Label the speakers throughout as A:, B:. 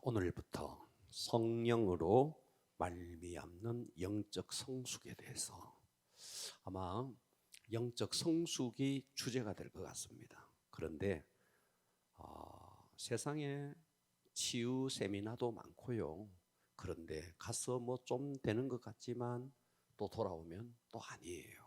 A: 오늘부터 성령으로 말미암는 영적 성숙에 대해서 아마 영적 성숙이 주제가 될 것 같습니다. 그런데 세상에 치유 세미나도 많고요. 그런데 가서 뭐 좀 되는 것 같지만 또 돌아오면 또 아니에요.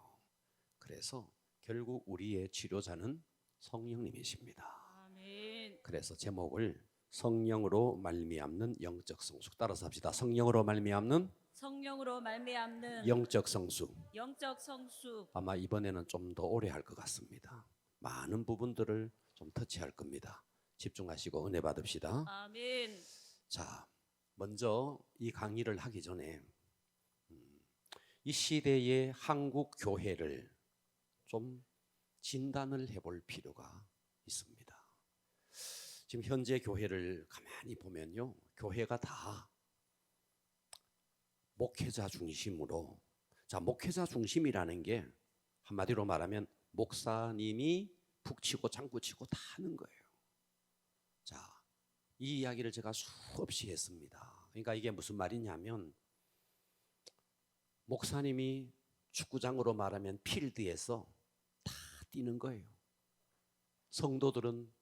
A: 그래서 결국 우리의 치료자는 성령님이십니다.
B: 아멘.
A: 그래서 제목을 성령으로 말미암는 영적 성숙, 따라서 합시다. 성령으로 말미암는
B: 성령으로 말미암는
A: 영적 성숙.
B: 영적 성숙.
A: 아마 이번에는 좀 더 오래 할 것 같습니다. 많은 부분들을 좀 터치할 겁니다. 집중하시고 은혜 받읍시다.
B: 아멘.
A: 자, 먼저 이 강의를 하기 전에 이 시대의 한국 교회를 좀 진단을 해볼 필요가 있습니다. 지금 현재 교회를 가만히 보면요, 교회가 다 목회자 중심으로, 자, 목회자 중심이라는 게 한마디로 말하면 목사님이 북치고 장구치고 다 하는 거예요. 자, 이 이야기를 제가 수없이 했습니다. 그러니까 이게 무슨 말이냐면 목사님이 축구장으로 말하면 필드에서 다 뛰는 거예요. 성도들은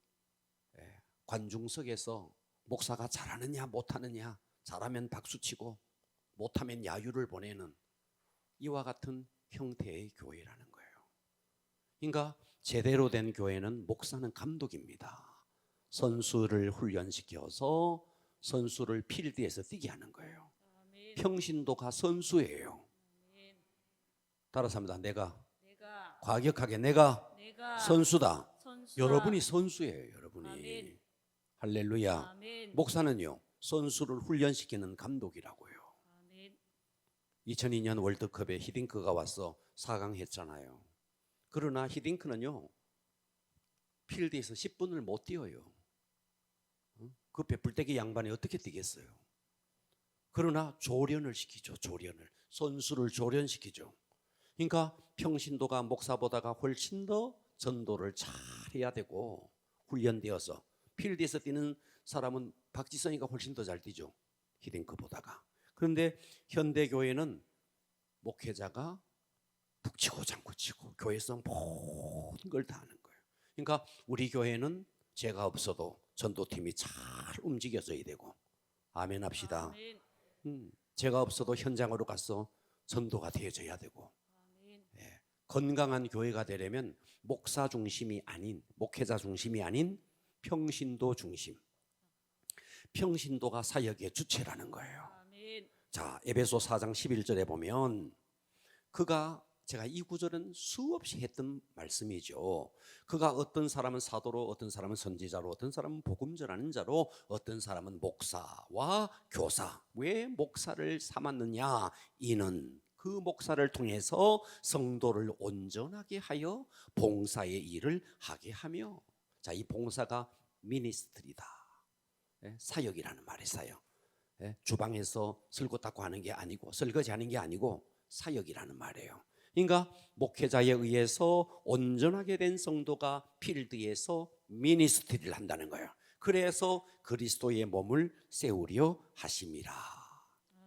A: 관중석에서 목사가 잘하느냐 못하느냐, 잘하면 박수치고 못하면 야유를 보내는 이와 같은 형태의 교회라는 거예요. 그러니까 제대로 된 교회는 목사는 감독입니다. 선수를 훈련시켜서 선수를 필드에서 뛰게 하는 거예요.
B: 아멘.
A: 평신도가 선수예요.
B: 아멘.
A: 따라서 합니다. 내가
B: 내가
A: 과격하게 내가 선수다.
B: 선수다.
A: 여러분이 선수예요. 여러분이.
B: 아멘.
A: 할렐루야.
B: 아멘.
A: 목사는요, 선수를 훈련시키는 감독이라고요.
B: 아멘.
A: 2002년 월드컵에 히딩크가 와서 4강 했잖아요. 그러나 히딩크는요, 필드에서 10분을 못 뛰어요. 그 배불떼기 양반이 어떻게 뛰겠어요? 그러나 조련을 시키죠. 조련을. 선수를 조련시키죠. 그러니까 평신도가 목사보다가 훨씬 더 전도를 잘 해야 되고, 훈련되어서 필드에서 뛰는 사람은 박지성이가 훨씬 더 잘 뛰죠. 히딩크보다가. 그런데 현대교회는 목회자가 북치고 장구치고 교회성 모든 걸 다 하는 거예요. 그러니까 우리 교회는 제가 없어도 전도팀이 잘 움직여져야 되고, 아멘 합시다.
B: 아멘.
A: 제가 없어도 현장으로 가서 전도가 되어져야 되고,
B: 아멘.
A: 건강한 교회가 되려면 목사 중심이 아닌, 목회자 중심이 아닌 평신도 중심, 평신도가 사역의 주체라는 거예요.
B: 아멘.
A: 자, 에베소 4장 11절에 보면 그가, 제가 이 구절은 수없이 했던 말씀이죠. 그가 어떤 사람은 사도로, 어떤 사람은 선지자로, 어떤 사람은 복음 전하는 자로, 어떤 사람은 목사와 교사. 왜 목사를 삼았느냐? 이는 그 목사를 통해서 성도를 온전하게 하여 봉사의 일을 하게 하며, 자, 이 봉사가 미니스트리다. 사역이라는 말이 사역. 주방에서 설거 닦고 하는 게 아니고, 설거지 하는 게 아니고 사역이라는 말이에요. 그러니까 목회자에 의해서 온전하게 된 성도가 필드에서 미니스트리를 한다는 거예요. 그래서 그리스도의 몸을 세우려 하심이라.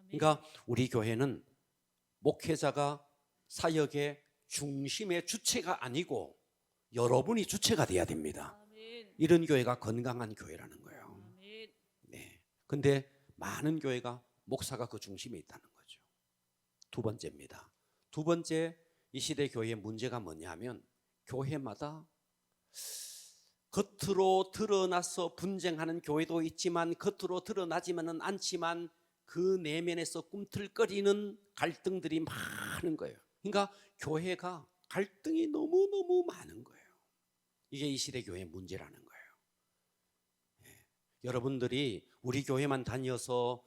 A: 그러니까 우리 교회는 목회자가 사역의 중심의 주체가 아니고 여러분이 주체가 돼야 됩니다.
B: 아멘.
A: 이런 교회가 건강한 교회라는 거예요.
B: 아멘.
A: 네. 근데 많은 교회가 목사가 그 중심에 있다는 거죠. 두 번째입니다. 두 번째, 이 시대 교회의 문제가 뭐냐면 교회마다 겉으로 드러나서 분쟁하는 교회도 있지만 겉으로 드러나지만은 않지만 그 내면에서 꿈틀거리는 갈등들이 많은 거예요. 그러니까 교회가 갈등이 너무너무 많은 거예요. 이게 이 시대 교회의 문제라는 거예요. 여러분들이 우리 교회만 다녀서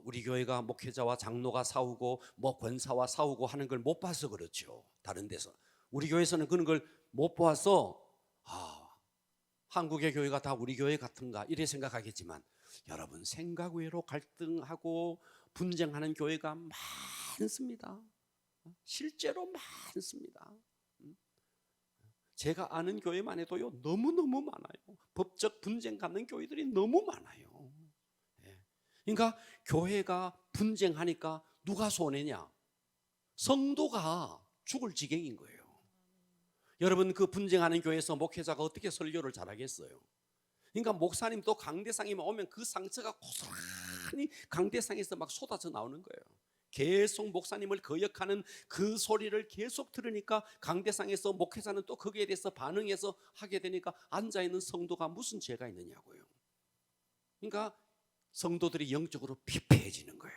A: 우리 교회가 목회자와 장로가 싸우고 뭐 권사와 싸우고 하는 걸 못 봐서 그렇죠. 다른 데서. 우리 교회에서는 그런 걸 못 보아서 한국의 교회가 다 우리 교회 같은가 이래 생각하겠지만, 여러분 생각 외로 갈등하고 분쟁하는 교회가 많습니다. 실제로 많습니다. 제가 아는 교회만 해도요, 너무너무 많아요. 법적 분쟁 갖는 교회들이 너무 많아요. 그러니까 교회가 분쟁하니까 누가 손해냐? 성도가 죽을 지경인 거예요. 여러분, 그 분쟁하는 교회에서 목회자가 어떻게 설교를 잘하겠어요? 그러니까 목사님도 강대상이 오면 그 상처가 고스란히 강대상에서 막 쏟아져 나오는 거예요. 계속 목사님을 거역하는 그 소리를 계속 들으니까 강대상에서 목회자는 또 거기에 대해서 반응해서 하게 되니까 앉아있는 성도가 무슨 죄가 있느냐고요. 그러니까 성도들이 영적으로 피폐해지는 거예요.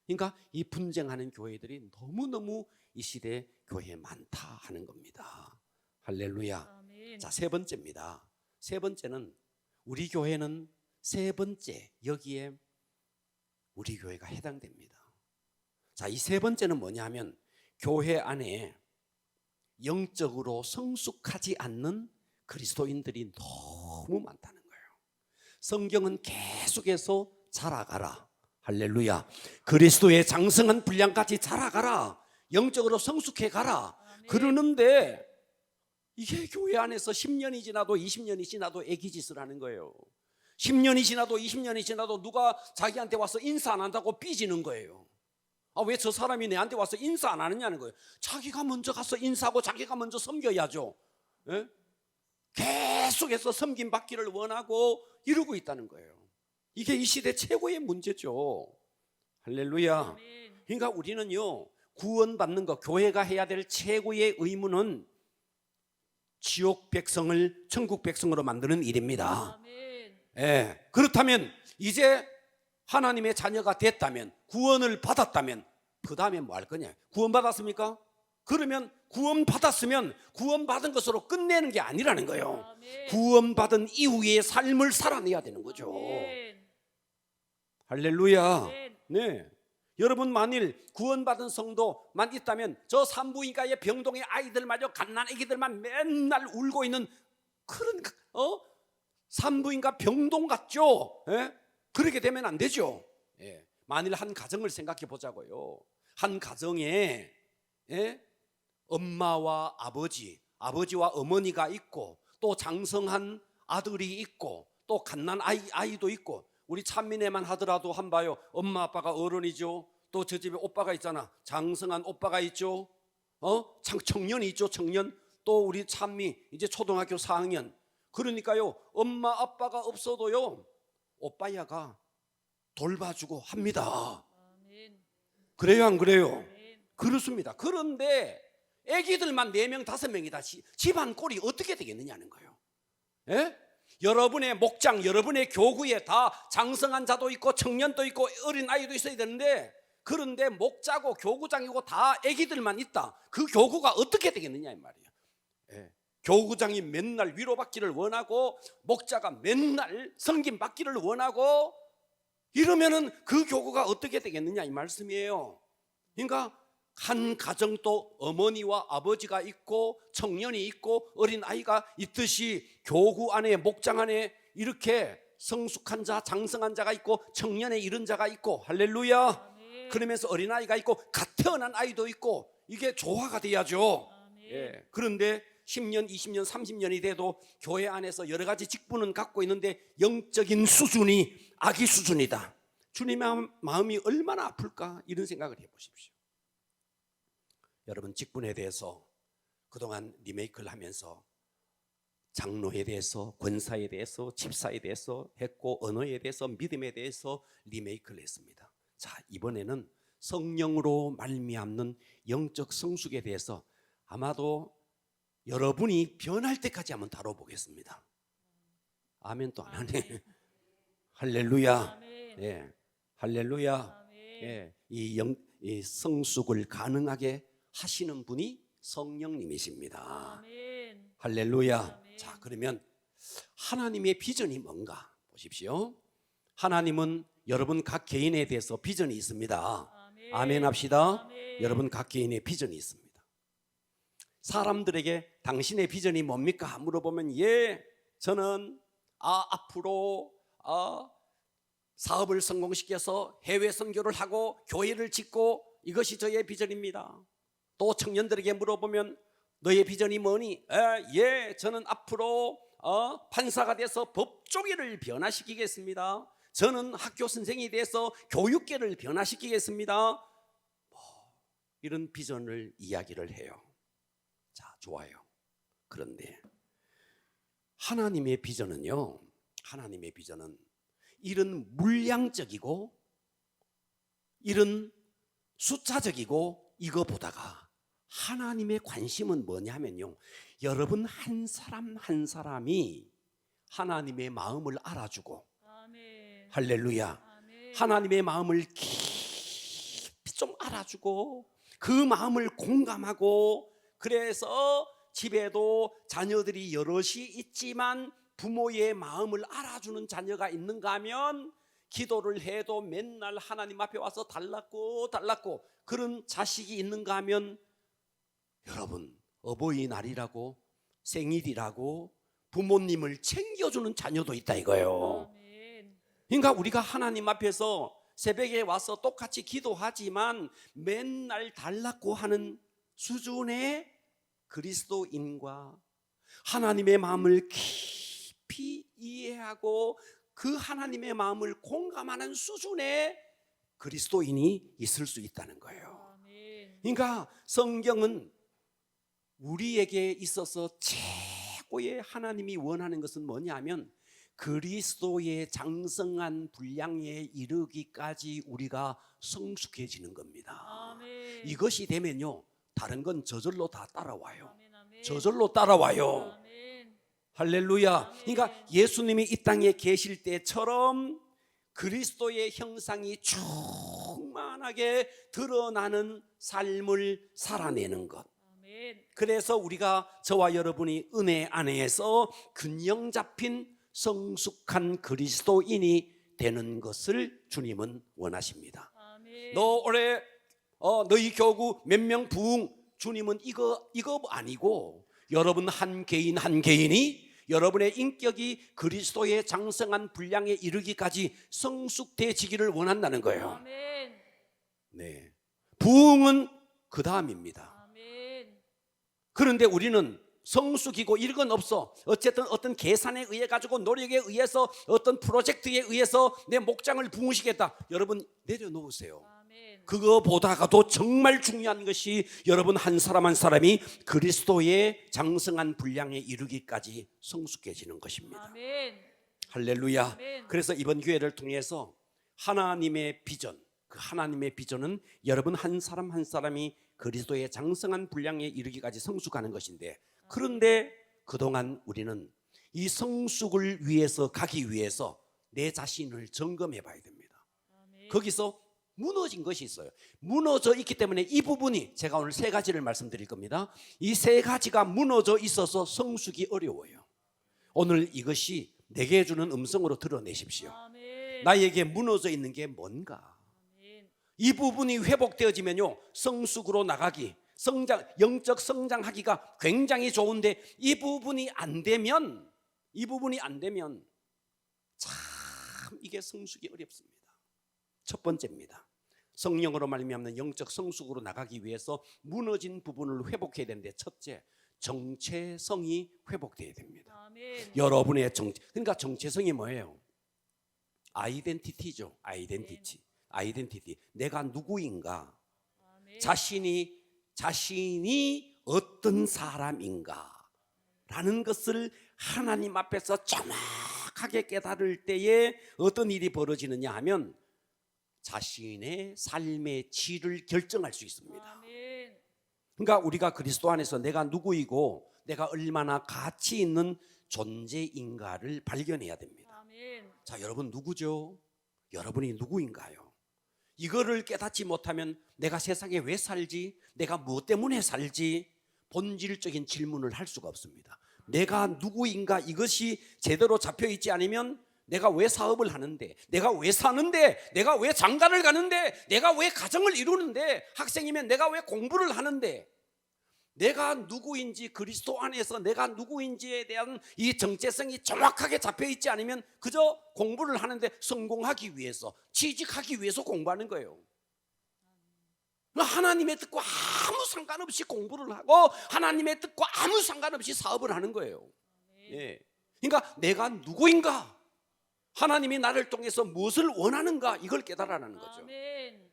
A: 그러니까 이 분쟁하는 교회들이 너무너무 이 시대에 교회에 많다 하는 겁니다. 할렐루야.
B: 아멘.
A: 자, 세 번째입니다. 세 번째는 우리 교회는 세 번째 여기에 우리 교회가 해당됩니다. 자, 이 세 번째는 뭐냐 하면 교회 안에 영적으로 성숙하지 않는 그리스도인들이 너무 많다는 거예요. 성경은 계속해서 자라가라. 할렐루야. 그리스도의 장성한 분량까지 자라가라. 영적으로 성숙해 가라.
B: 아멘.
A: 그러는데 이게 교회 안에서 10년이 지나도 20년이 지나도 애기짓을 하는 거예요. 10년이 지나도 20년이 지나도 누가 자기한테 와서 인사 안 한다고 삐지는 거예요. 아, 왜 저 사람이 내한테 와서 인사 안 하느냐는 거예요. 자기가 먼저 가서 인사하고 자기가 먼저 섬겨야죠. 예? 계속해서 섬김 받기를 원하고 이러고 있다는 거예요. 이게 이 시대 최고의 문제죠. 할렐루야.
B: 아멘.
A: 그러니까 우리는요, 구원받는 것, 교회가 해야 될 최고의 의무는 지옥 백성을 천국 백성으로 만드는 일입니다.
B: 아멘.
A: 예, 그렇다면 이제 하나님의 자녀가 됐다면, 구원을 받았다면 그 다음에 뭐 할 거냐? 구원 받았습니까? 그러면 구원 받았으면 구원 받은 것으로 끝내는 게 아니라는 거예요.
B: 아멘.
A: 구원 받은 이후의 삶을 살아내야 되는 거죠.
B: 아멘.
A: 할렐루야.
B: 아멘.
A: 네. 여러분, 만일 구원받은 성도만 있다면 저 산부인과의 병동의 아이들마저 갓난 아기들만 맨날 울고 있는 그런 산부인과 병동 같죠. 예? 그렇게 되면 안 되죠. 예. 만일 한 가정을 생각해 보자고요. 한 가정에 엄마와 아버지, 아버지와 어머니가 있고 또 장성한 아들이 있고 또 갓난 아이도 있고, 우리 찬민회만 하더라도 한 봐요. 엄마 아빠가 어른이죠. 또 저 집에 오빠가 있잖아. 장성한 오빠가 있죠. 청년이 있죠. 청년. 또 우리 찬미 이제 초등학교 4학년. 그러니까요, 엄마 아빠가 없어도요 오빠야가 돌봐주고 합니다.
B: 아멘.
A: 그래요, 안 그래요?
B: 아멘.
A: 그렇습니다. 그런데 애기들만 4명 5명이다. 집안 꼴이 어떻게 되겠느냐는 거예요. 예? 여러분의 목장, 여러분의 교구에 다 장성한 자도 있고 청년도 있고 어린 아이도 있어야 되는데, 그런데 목자고 교구장이고 다 애기들만 있다. 그 교구가 어떻게 되겠느냐 이 말이에요. 예. 교구장이 맨날 위로받기를 원하고 목자가 맨날 섬김받기를 원하고 이러면은 그 교구가 어떻게 되겠느냐 이 말씀이에요. 그러니까 한 가정도 어머니와 아버지가 있고 청년이 있고 어린 아이가 있듯이 교구 안에, 목장 안에 이렇게 성숙한 자, 장성한 자가 있고 청년에 이른 자가 있고, 할렐루야.
B: 아멘.
A: 그러면서 어린 아이가 있고 갓 태어난 아이도 있고, 이게 조화가 돼야죠.
B: 아멘.
A: 예. 그런데 10년, 20년, 30년이 돼도 교회 안에서 여러 가지 직분은 갖고 있는데 영적인 수준이 아기 수준이다. 주님의 마음이 얼마나 아플까, 이런 생각을 해보십시오. 여러분, 직분에 대해서 그동안 리메이크를 하면서 장로에 대해서, 권사에 대해서, 집사에 대해서 했고, 언어에 대해서, 믿음에 대해서 리메이크를 했습니다. 자, 이번에는 성령으로 말미암는 영적 성숙에 대해서 아마도 여러분이 변할 때까지 한번 다뤄보겠습니다. 아멘. 또 안 하네. 할렐루야.
B: 아멘.
A: 예, 할렐루야.
B: 아멘.
A: 예, 이 성숙을 가능하게 하시는 분이 성령님이십니다.
B: 아멘.
A: 할렐루야.
B: 아멘.
A: 자, 그러면 하나님의 비전이 뭔가 보십시오. 하나님은 여러분 각 개인에 대해서 비전이 있습니다.
B: 아멘.
A: 아멘 합시다.
B: 아멘.
A: 여러분 각 개인의 비전이 있습니다. 사람들에게 당신의 비전이 뭡니까? 물어보면, 예, 저는 앞으로 사업을 성공시켜서 해외 선교를 하고 교회를 짓고 이것이 저의 비전입니다. 또 청년들에게 물어보면, 너의 비전이 뭐니? 예, 저는 앞으로 판사가 돼서 법조계를 변화시키겠습니다. 저는 학교 선생이 돼서 교육계를 변화시키겠습니다. 이런 비전을 이야기를 해요. 자, 좋아요. 그런데 하나님의 비전은요, 하나님의 비전은 이런 물량적이고 이런 숫자적이고 이거보다가 하나님의 관심은 뭐냐면요, 여러분 한 사람 한 사람이 하나님의 마음을 알아주고,
B: 아멘.
A: 할렐루야,
B: 아멘.
A: 하나님의 마음을 깊이 좀 알아주고 그 마음을 공감하고, 그래서 집에도 자녀들이 여럿이 있지만 부모의 마음을 알아주는 자녀가 있는가 하면 기도를 해도 맨날 하나님 앞에 와서 달랐고 그런 자식이 있는가 하면, 여러분 어버이날이라고 생일이라고 부모님을 챙겨주는 자녀도 있다 이거예요.
B: 아멘.
A: 그러니까 우리가 하나님 앞에서 새벽에 와서 똑같이 기도하지만 맨날 달랐고 하는 수준의 그리스도인과 하나님의 마음을 깊이 이해하고 그 하나님의 마음을 공감하는 수준의 그리스도인이 있을 수 있다는 거예요.
B: 아멘.
A: 그러니까 성경은 우리에게 있어서 최고의 하나님이 원하는 것은 뭐냐면 그리스도의 장성한 분량에 이르기까지 우리가 성숙해지는 겁니다.
B: 아멘.
A: 이것이 되면요, 다른 건 저절로 다 따라와요.
B: 아멘. 아멘.
A: 저절로 따라와요.
B: 아멘.
A: 할렐루야.
B: 아멘.
A: 그러니까 예수님이 이 땅에 계실 때처럼 그리스도의 형상이 충만하게 드러나는 삶을 살아내는 것.
B: 아멘.
A: 그래서 우리가, 저와 여러분이 은혜 안에서 균형 잡힌 성숙한 그리스도인이 되는 것을 주님은 원하십니다.
B: 아멘.
A: 너 올해 너희 교구 몇 명 부흥, 주님은 이거 아니고 여러분 한 개인 한 개인이 여러분의 인격이 그리스도의 장성한 분량에 이르기까지 성숙되지기를 원한다는 거예요.
B: 아멘.
A: 네, 부흥은 그 다음입니다.
B: 아멘.
A: 그런데 우리는 성숙이고 이런 건 없어. 어쨌든 어떤 계산에 의해 가지고, 노력에 의해서, 어떤 프로젝트에 의해서 내 목장을 부으시겠다. 여러분 내려놓으세요.
B: 아멘.
A: 그거보다가도 정말 중요한 것이 여러분 한 사람 한 사람이 그리스도의 장성한 분량에 이르기까지 성숙해지는 것입니다.
B: 아멘.
A: 할렐루야.
B: 아멘.
A: 그래서 이번 기회를 통해서 하나님의 비전, 그 하나님의 비전은 여러분 한 사람 한 사람이 그리스도의 장성한 분량에 이르기까지 성숙하는 것인데, 그런데 그동안 우리는 이 성숙을 위해서 가기 위해서 내 자신을 점검해 봐야 됩니다.
B: 아멘.
A: 거기서 무너진 것이 있어요. 무너져 있기 때문에 이 부분이, 제가 오늘 세 가지를 말씀드릴 겁니다. 이 세 가지가 무너져 있어서 성숙이 어려워요. 오늘 이것이 내게 주는 음성으로 드러내십시오.
B: 아멘.
A: 나에게 무너져 있는 게 뭔가.
B: 아멘.
A: 이 부분이 회복되어지면요, 성숙으로 나가기, 영적 성장하기가 굉장히 좋은데, 이 부분이 안 되면 참 이게 성숙이 어렵습니다. 첫 번째입니다. 성령으로 말미암는 영적 성숙으로 나가기 위해서 무너진 부분을 회복해야 되는데, 첫째, 정체성이 회복돼야 됩니다.
B: 아멘.
A: 여러분의 그러니까 정체성이 뭐예요? 아이덴티티죠. 아이덴티티. 내가 누구인가?
B: 아멘.
A: 자신이 어떤 사람인가? 라는 것을 하나님 앞에서 정확하게 깨달을 때에 어떤 일이 벌어지느냐 하면 자신의 삶의 질을 결정할 수 있습니다.
B: 아멘.
A: 그러니까 우리가 그리스도 안에서 내가 누구이고 내가 얼마나 가치 있는 존재인가를 발견해야 됩니다.
B: 아멘.
A: 자, 여러분 누구죠? 여러분이 누구인가요? 이거를 깨닫지 못하면 내가 세상에 왜 살지? 내가 무엇 때문에 살지? 본질적인 질문을 할 수가 없습니다. 내가 누구인가, 이것이 제대로 잡혀있지 않으면 내가 왜 사업을 하는데, 내가 왜 사는데, 내가 왜 장가를 가는데, 내가 왜 가정을 이루는데, 학생이면 내가 왜 공부를 하는데, 내가 누구인지, 그리스도 안에서 내가 누구인지에 대한 이 정체성이 정확하게 잡혀있지 않으면 그저 공부를 하는데 성공하기 위해서, 취직하기 위해서 공부하는 거예요. 하나님의 뜻과 아무 상관없이 공부를 하고 하나님의 뜻과 아무 상관없이 사업을 하는 거예요. 예. 그러니까 내가 누구인가? 하나님이 나를 통해서 무엇을 원하는가 이걸 깨달아라는 거죠.
B: 아멘.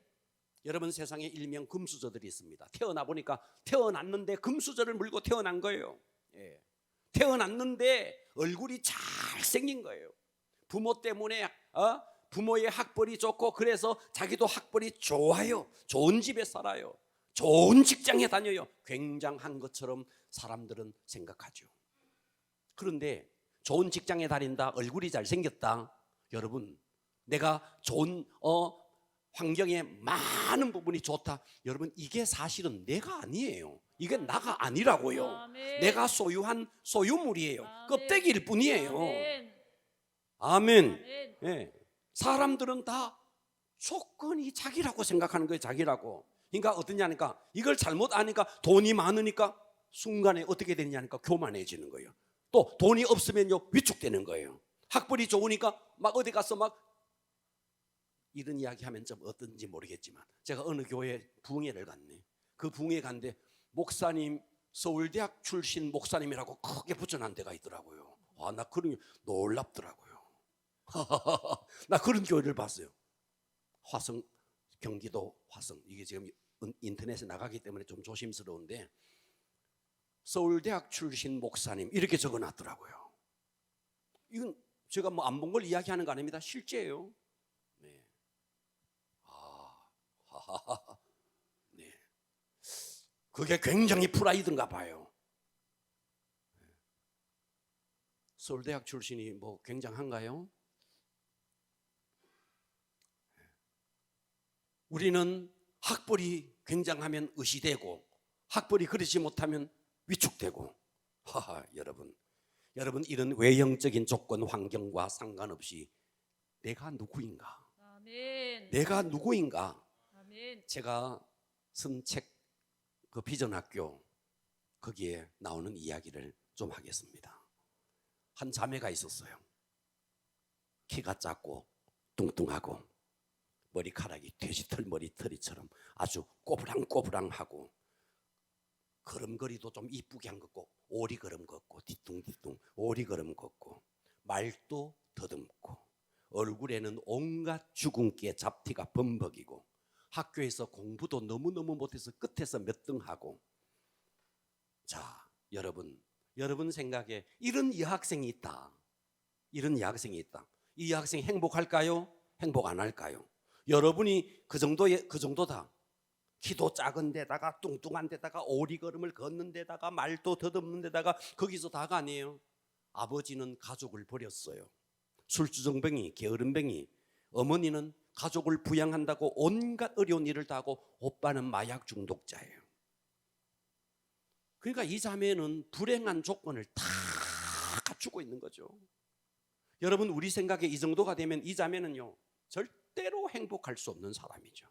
A: 여러분, 세상에 일명 금수저들이 있습니다. 태어나 보니까 태어났는데 금수저를 물고 태어난 거예요. 예. 태어났는데 얼굴이 잘생긴 거예요. 부모 때문에 부모의 학벌이 좋고 그래서 자기도 학벌이 좋아요. 좋은 집에 살아요. 좋은 직장에 다녀요. 굉장한 것처럼 사람들은 생각하죠. 그런데 좋은 직장에 다닌다, 얼굴이 잘생겼다, 여러분 내가 좋은 환경에 많은 부분이 좋다, 여러분 이게 사실은 내가 아니에요. 이게 나가 아니라고요.
B: 아멘.
A: 내가 소유한 소유물이에요.
B: 아멘.
A: 껍데기일 뿐이에요.
B: 아멘.
A: 아멘.
B: 아멘.
A: 예. 사람들은 다 조건이 자기라고 생각하는 거예요. 자기라고. 그러니까 어떠냐니까, 이걸 잘못 아니까 돈이 많으니까 순간에 어떻게 되냐니까 교만해지는 거예요. 또 돈이 없으면요 위축되는 거예요. 학벌이 좋으니까 막 어디 가서 막 이런 이야기하면 좀 어떤지 모르겠지만, 제가 어느 교회 부흥회를 갔네. 그 부흥회 갔는데 목사님, 서울대학 출신 목사님이라고 크게 붙여놓은 데가 있더라고요. 나 그런 게 놀랍더라고요. 나 그런 교회를 봤어요. 화성, 경기도 화성, 이게 지금 인터넷에 나가기 때문에 좀 조심스러운데 서울대학 출신 목사님 이렇게 적어놨더라고요. 이건 제가 뭐 안 본 걸 이야기하는 거 아닙니다. 실제예요. 네. 네. 그게 굉장히 프라이드인가 봐요. 서울대학 출신이 뭐 굉장한가요? 우리는 학벌이 굉장하면 의시되고 학벌이 그러지 못하면 위축되고, 여러분 이런 외형적인 조건 환경과 상관없이 내가 누구인가?
B: 아멘.
A: 내가 누구인가?
B: 아멘.
A: 제가 쓴 책 그 비전학교 거기에 나오는 이야기를 좀 하겠습니다. 한 자매가 있었어요. 키가 작고 뚱뚱하고 머리카락이 돼지털 머리털이처럼 아주 꼬부랑꼬부랑하고 걸음걸이도 좀 이쁘게 한 걷고 오리걸음 걷고 뒤뚱뒤뚱 오리걸음 걷고 말도 더듬고 얼굴에는 온갖 주근깨 잡티가 범벅이고 학교에서 공부도 너무너무 못해서 끝에서 몇 등 하고. 자, 여러분 생각에 이런 여학생이 있다. 이런 여학생이 있다. 이 여학생이 행복할까요? 행복 안 할까요? 여러분이 그 정도다. 키도 작은 데다가 뚱뚱한 데다가 오리걸음을 걷는 데다가 말도 더듬는 데다가 거기서 다가 아니에요. 아버지는 가족을 버렸어요. 술주정뱅이, 게으름뱅이. 어머니는 가족을 부양한다고 온갖 어려운 일을 다 하고 오빠는 마약 중독자예요. 그러니까 이 자매는 불행한 조건을 다 갖추고 있는 거죠. 여러분, 우리 생각에 이 정도가 되면 이 자매는요 절대로 행복할 수 없는 사람이죠.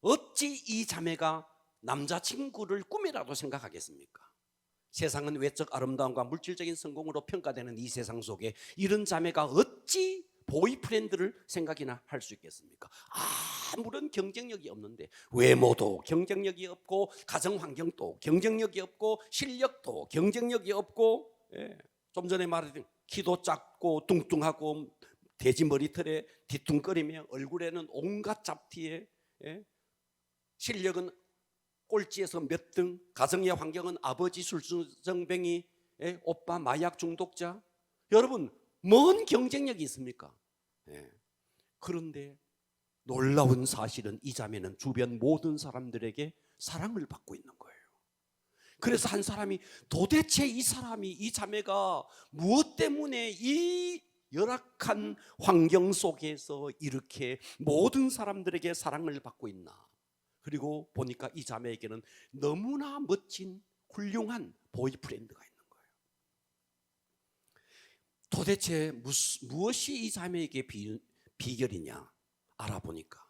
A: 어찌 이 자매가 남자친구를 꿈이라도 생각하겠습니까? 세상은 외적 아름다움과 물질적인 성공으로 평가되는 이 세상 속에 이런 자매가 어찌 보이프렌드를 생각이나 할 수 있겠습니까? 아무런 경쟁력이 없는데, 외모도 경쟁력이 없고 가정환경도 경쟁력이 없고 실력도 경쟁력이 없고, 좀 전에 말했던 키도 작고 뚱뚱하고 돼지 머리털에 뒤뚱거리며 얼굴에는 온갖 잡티에, 실력은 꼴찌에서 몇 등, 가정의 환경은 아버지 술주정뱅이, 오빠 마약 중독자. 여러분, 뭔 경쟁력이 있습니까? 그런데 놀라운 사실은 이 자매는 주변 모든 사람들에게 사랑을 받고 있는 거예요. 그래서 한 사람이 도대체 이 자매가 무엇 때문에 이 열악한 환경 속에서 이렇게 모든 사람들에게 사랑을 받고 있나? 그리고 보니까 이 자매에게는 너무나 멋진 훌륭한 보이프렌드가 있는 거예요. 도대체 무엇이 이 자매에게 비결이냐 알아보니까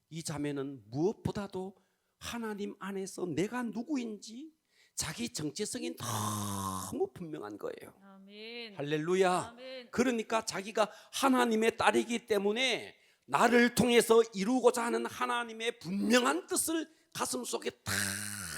A: 이 자매는 무엇보다도 하나님 안에서 내가 누구인지 자기 정체성이 너무 분명한 거예요.
B: 아멘.
A: 할렐루야.
B: 아멘.
A: 그러니까 자기가 하나님의 딸이기 때문에 나를 통해서 이루고자 하는 하나님의 분명한 뜻을 가슴 속에 탁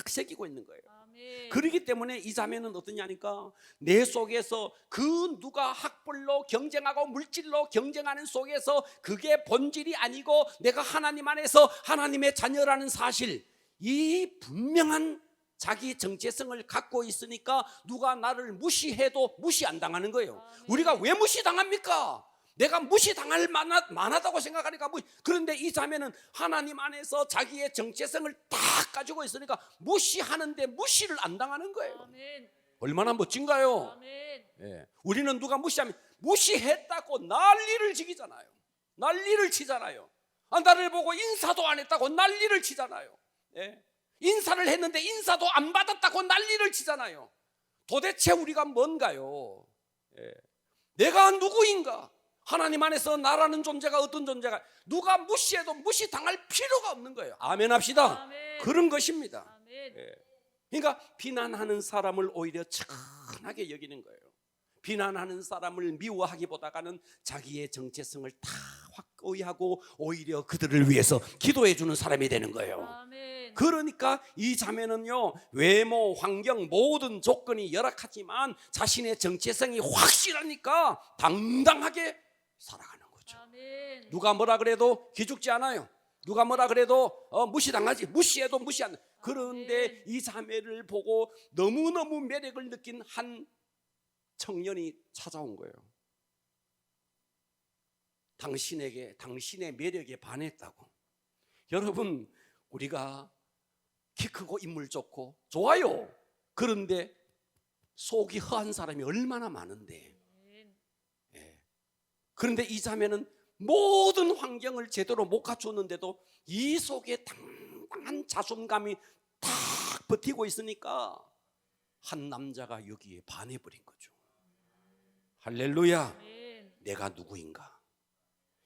A: 새기고 있는 거예요.
B: 아멘. 아멘.
A: 그렇기 때문에 이 자매는 어떠냐니까 내 속에서 그 누가 학벌로 경쟁하고 물질로 경쟁하는 속에서 그게 본질이 아니고 내가 하나님 안에서 하나님의 자녀라는 사실, 이 분명한 자기 정체성을 갖고 있으니까 누가 나를 무시해도 무시 안 당하는 거예요.
B: 아멘.
A: 우리가 왜 무시당합니까? 내가 무시당할 만하다고 생각하니까 그런데 이 자매는 하나님 안에서 자기의 정체성을 딱 가지고 있으니까 무시하는데 무시를 안 당하는 거예요.
B: 아멘.
A: 얼마나 멋진가요?
B: 아멘.
A: 예. 우리는 누가 무시하면 무시했다고 난리를 지기잖아요. 난리를 치잖아요. 나를 보고 인사도 안 했다고 난리를 치잖아요. 예. 인사를 했는데 인사도 안 받았다고 난리를 치잖아요. 도대체 우리가 뭔가요? 예. 내가 누구인가? 하나님 안에서 나라는 존재가 어떤 존재가, 누가 무시해도 무시당할 필요가 없는 거예요. 아멘 합시다.
B: 아멘.
A: 그런 것입니다.
B: 아멘.
A: 예. 그러니까 비난하는 사람을 오히려 천하게 여기는 거예요. 비난하는 사람을 미워하기보다는 자기의 정체성을 다 확고히 하고 오히려 그들을 위해서 기도해 주는 사람이 되는 거예요.
B: 아멘.
A: 그러니까 이 자매는요, 외모, 환경 모든 조건이 열악하지만 자신의 정체성이 확실하니까 당당하게 살아가는 거죠.
B: 아멘.
A: 누가 뭐라 그래도 기죽지 않아요. 누가 뭐라 그래도 무시당하지. 무시해도 무시 안. 그런데 이 자매를 보고 너무너무 매력을 느낀 한 청년이 찾아온 거예요. 당신의 매력에 반했다고. 여러분, 우리가 키 크고 인물 좋고 좋아요. 그런데 속이 허한 사람이 얼마나 많은데. 예. 그런데 이 자매는 모든 환경을 제대로 못 갖췄는데도 이 속에 당당한 자존감이 딱 버티고 있으니까 한 남자가 여기에 반해버린 거죠. 할렐루야.
B: 아멘.
A: 내가 누구인가?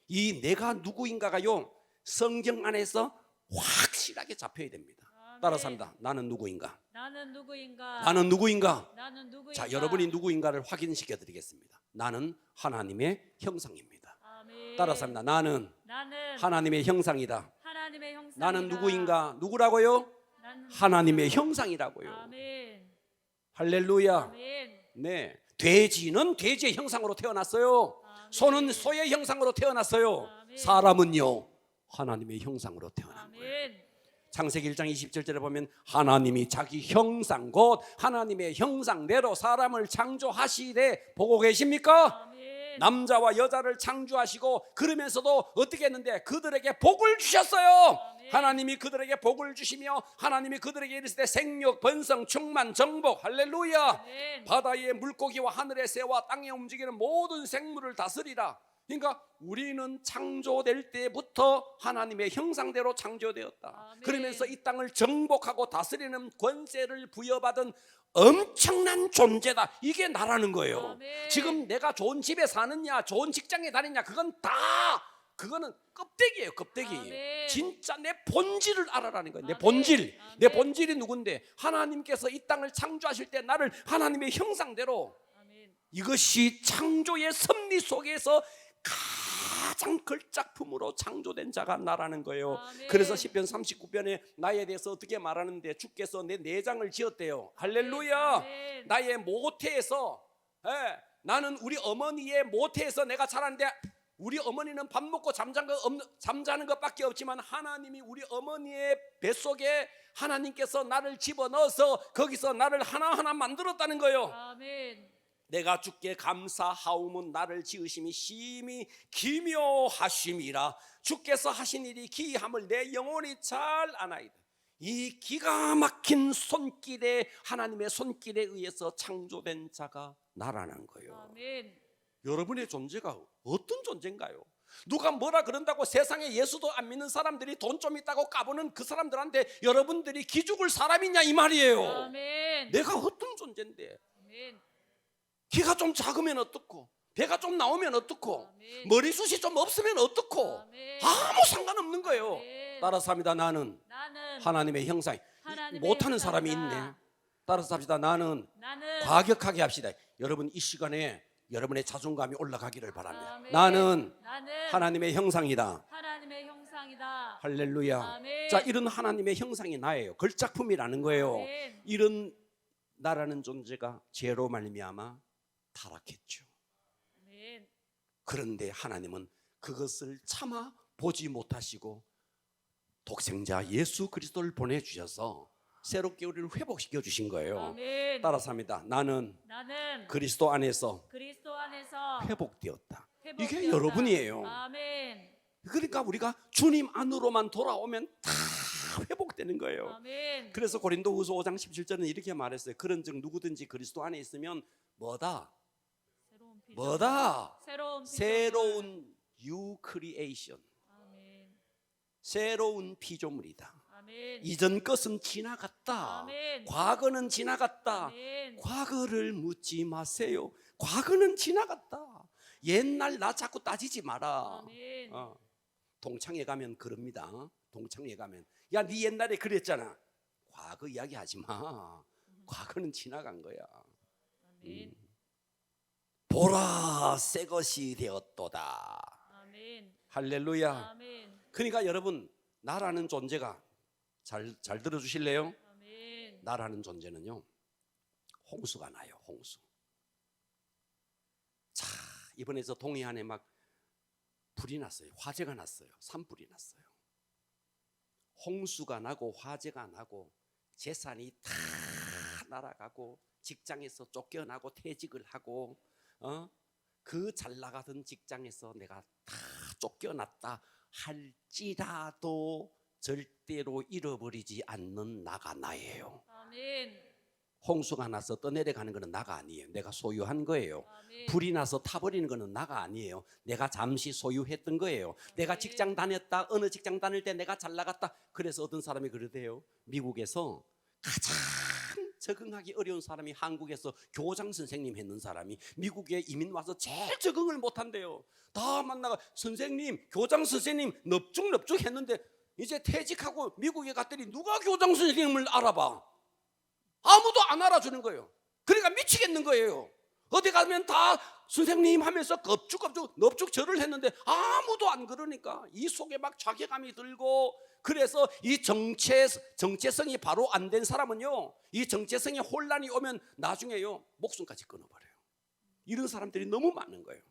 A: 이 내가 누구인가가요, 성경 안에서 확실하게 잡혀야 됩니다.
B: 아멘.
A: 따라서 합니다. 나는 누구인가?
B: 나는 누구인가?
A: 나는 누구인가?
B: 나는 누구인가?
A: 자, 여러분이 누구인가를 확인시켜 드리겠습니다. 나는 하나님의 형상입니다.
B: 아멘.
A: 따라서 합니다. 나는
B: 나는
A: 하나님의 형상이다.
B: 하나님의 형상이다.
A: 나는 누구인가? 누구라고요?
B: 나는
A: 하나님의 형상이라고요.
B: 아멘.
A: 할렐루야.
B: 아멘.
A: 네. 돼지는 돼지의 형상으로 태어났어요.
B: 아멘.
A: 소는 소의 형상으로 태어났어요.
B: 아멘.
A: 사람은요, 하나님의 형상으로 태어난 거예요.
B: 아멘.
A: 창세기 1장 27절에 보면 하나님이 자기 형상 곧 하나님의 형상대로 사람을 창조하시되 보고 계십니까?
B: 아멘.
A: 남자와 여자를 창조하시고 그러면서도 어떻게 했는데 그들에게 복을 주셨어요.
B: 아멘.
A: 하나님이 그들에게 복을 주시며 하나님이 그들에게 이르시되 생육 번성 충만 정복. 할렐루야.
B: 아멘.
A: 바다의 물고기와 하늘의 새와 땅에 움직이는 모든 생물을 다스리라. 그러니까 우리는 창조될 때부터 하나님의 형상대로 창조되었다.
B: 아멘.
A: 그러면서 이 땅을 정복하고 다스리는 권세를 부여받은 엄청난 존재다. 이게 나라는 거예요.
B: 아멘.
A: 지금 내가 좋은 집에 사느냐 좋은 직장에 다니냐 그거는 껍데기예요. 껍데기.
B: 아멘.
A: 진짜 내 본질을 알아라는 거예요. 내
B: 아멘.
A: 본질.
B: 아멘.
A: 내 본질이 누군데 하나님께서 이 땅을 창조하실 때 나를 하나님의 형상대로,
B: 아멘.
A: 이것이 창조의 섭리 속에서 가장 걸작품으로 창조된 자가 나라는 거예요.
B: 아멘.
A: 그래서 시편 39편에 나에 대해서 어떻게 말하는데 주께서 내 내장을 지었대요. 할렐루야.
B: 아멘.
A: 나의 모태에서, 나는 우리 어머니의 모태에서 내가 자랐는데 우리 어머니는 밥 먹고 잠자는 것밖에 없지만 하나님이 우리 어머니의 뱃속에 하나님께서 나를 집어넣어서 거기서 나를 하나하나 만들었다는 거예요.
B: 아멘.
A: 내가 주께 감사하오면 나를 지으심이 심히 기묘하심이라. 주께서 하신 일이 기이함을 내 영혼이 잘 아나이다. 이 기가 막힌 손길에, 하나님의 손길에 의해서 창조된 자가 나라는 거예요.
B: 아멘.
A: 여러분의 존재가 어떤 존재인가요? 누가 뭐라 그런다고 세상에 예수도 안 믿는 사람들이 돈 좀 있다고 까부는 그 사람들한테 여러분들이 기죽을 사람이냐 이 말이에요.
B: 아멘.
A: 내가 어떤 존재인데,
B: 아멘.
A: 키가 좀 작으면 어떻고, 배가 좀 나오면 어떻고,
B: 아멘.
A: 머리숱이 좀 없으면 어떻고,
B: 아멘.
A: 아무 상관없는 거예요.
B: 아멘.
A: 따라서 합니다. 나는 하나님의 형상.
B: 하나님의
A: 못하는 사람이
B: 형상이다.
A: 있네. 따라서 합시다. 나는 과격하게 합시다. 여러분 이 시간에 여러분의 자존감이 올라가기를 바랍니다.
B: 아멘.
A: 나는
B: 나는
A: 하나님의 형상이다.
B: 하나님의 형상이다.
A: 할렐루야.
B: 아멘.
A: 자, 이런 하나님의 형상이 나예요. 걸작품이라는 거예요.
B: 아멘.
A: 이런 나라는 존재가 죄로 말미암아 타락했죠.
B: 아멘.
A: 그런데 하나님은 그것을 차마 보지 못하시고 독생자 예수 그리스도를 보내주셔서 새롭게 우리를 회복시켜 주신 거예요.
B: 아멘.
A: 따라서 합니다. 나는
B: 나는
A: 그리스도 안에서
B: 그리스도 안에서
A: 회복되었다. 이게
B: 회복되었다.
A: 여러분이에요.
B: 아멘.
A: 그러니까 우리가 주님 안으로만 돌아오면 다 회복되는 거예요.
B: 아멘.
A: 그래서 고린도후서 5장 17절은 이렇게 말했어요. 그런즉 누구든지 그리스도 안에 있으면 뭐다?
B: 새로운 피조물.
A: 뭐다?
B: 새로운 피조물.
A: 새로운 new creation.
B: 아멘.
A: 새로운 피조물이다.
B: 아멘.
A: 이전 것은 지나갔다.
B: 아멘.
A: 과거는 지나갔다.
B: 아멘.
A: 과거를 묻지 마세요. 과거는 지나갔다. 옛날 나 자꾸 따지지 마라.
B: 아멘.
A: 동창회 가면 그럽니다. 동창회 가면 야, 네 옛날에 그랬잖아. 과거 이야기하지 마. 과거는 지나간 거야.
B: 아멘.
A: 보라, 새 것이 되었도다.
B: 아멘.
A: 할렐루야.
B: 아멘.
A: 그러니까 여러분, 나라는 존재가 잘 들어주실래요?
B: 아멘.
A: 나라는 존재는요, 홍수가 나요. 홍수. 자, 이번에 저 동해안에 막 불이 났어요. 화재가 났어요. 산불이 났어요. 홍수가 나고 화재가 나고 재산이 다 날아가고 직장에서 쫓겨나고 퇴직을 하고 그 잘 나가던 직장에서 내가 다 쫓겨났다 할지라도 절대로 잃어버리지 않는 나가 나예요.
B: 아멘.
A: 홍수가 나서 떠내려가는 것은 나가 아니에요. 내가 소유한 거예요.
B: 아멘.
A: 불이 나서 타버리는 것은 나가 아니에요. 내가 잠시 소유했던 거예요. 내가 직장 다녔다, 어느 직장 다닐 때 내가 잘 나갔다. 그래서 어떤 사람이 그러대요. 미국에서 가장 적응하기 어려운 사람이 한국에서 교장 선생님 했는 사람이 미국에 이민 와서 제일 적응을 못한대요. 다 만나가 선생님, 교장 선생님 넙죽넙죽 했는데 이제 퇴직하고 미국에 갔더니 누가 교장 선생님을 알아봐? 아무도 안 알아주는 거예요. 그러니까 미치겠는 거예요. 어디 가면 다 선생님 하면서 겁죽겁죽 넙죽 절을 했는데 아무도 안 그러니까 이 속에 막 자괴감이 들고, 그래서 이 정체성이 바로 안 된 사람은요, 이 정체성에 혼란이 오면 나중에요 목숨까지 끊어버려요. 이런 사람들이 너무 많은 거예요.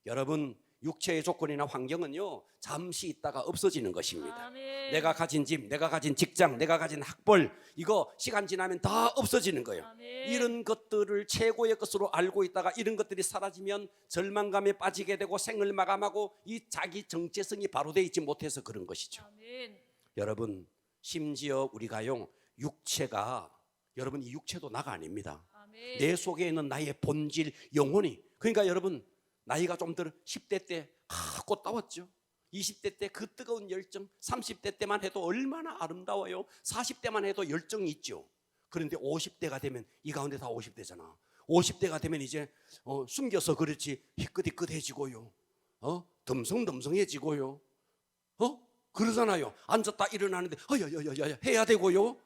A: 여러분, 육체의 조건이나 환경은요 잠시 있다가 없어지는 것입니다.
B: 아멘.
A: 내가 가진 집, 내가 가진 직장, 내가 가진 학벌, 이거 시간 지나면 다 없어지는 거예요.
B: 아멘.
A: 이런 것들을 최고의 것으로 알고 있다가 이런 것들이 사라지면 절망감에 빠지게 되고 생을 마감하고 이 자기 정체성이 바로 되어 있지 못해서 그런 것이죠.
B: 아멘.
A: 여러분, 심지어 우리가요 육체가, 여러분 이 육체도 나가 아닙니다.
B: 아멘.
A: 내 속에 있는 나의 본질, 영혼이, 그러니까 여러분 나이가 좀 들어 10대 때 꽃다웠죠. 20대 때 그 뜨거운 열정, 30대 때만 해도 얼마나 아름다워요. 40대만 해도 열정이 있죠. 그런데 50대가 되면, 이 가운데 다 50대잖아. 50대가 되면 이제 숨겨서 그렇지 희끗희끗해지고요, 덤성덤성해지고요, 그러잖아요. 앉았다 일어나는데 야야야야 해야 되고요.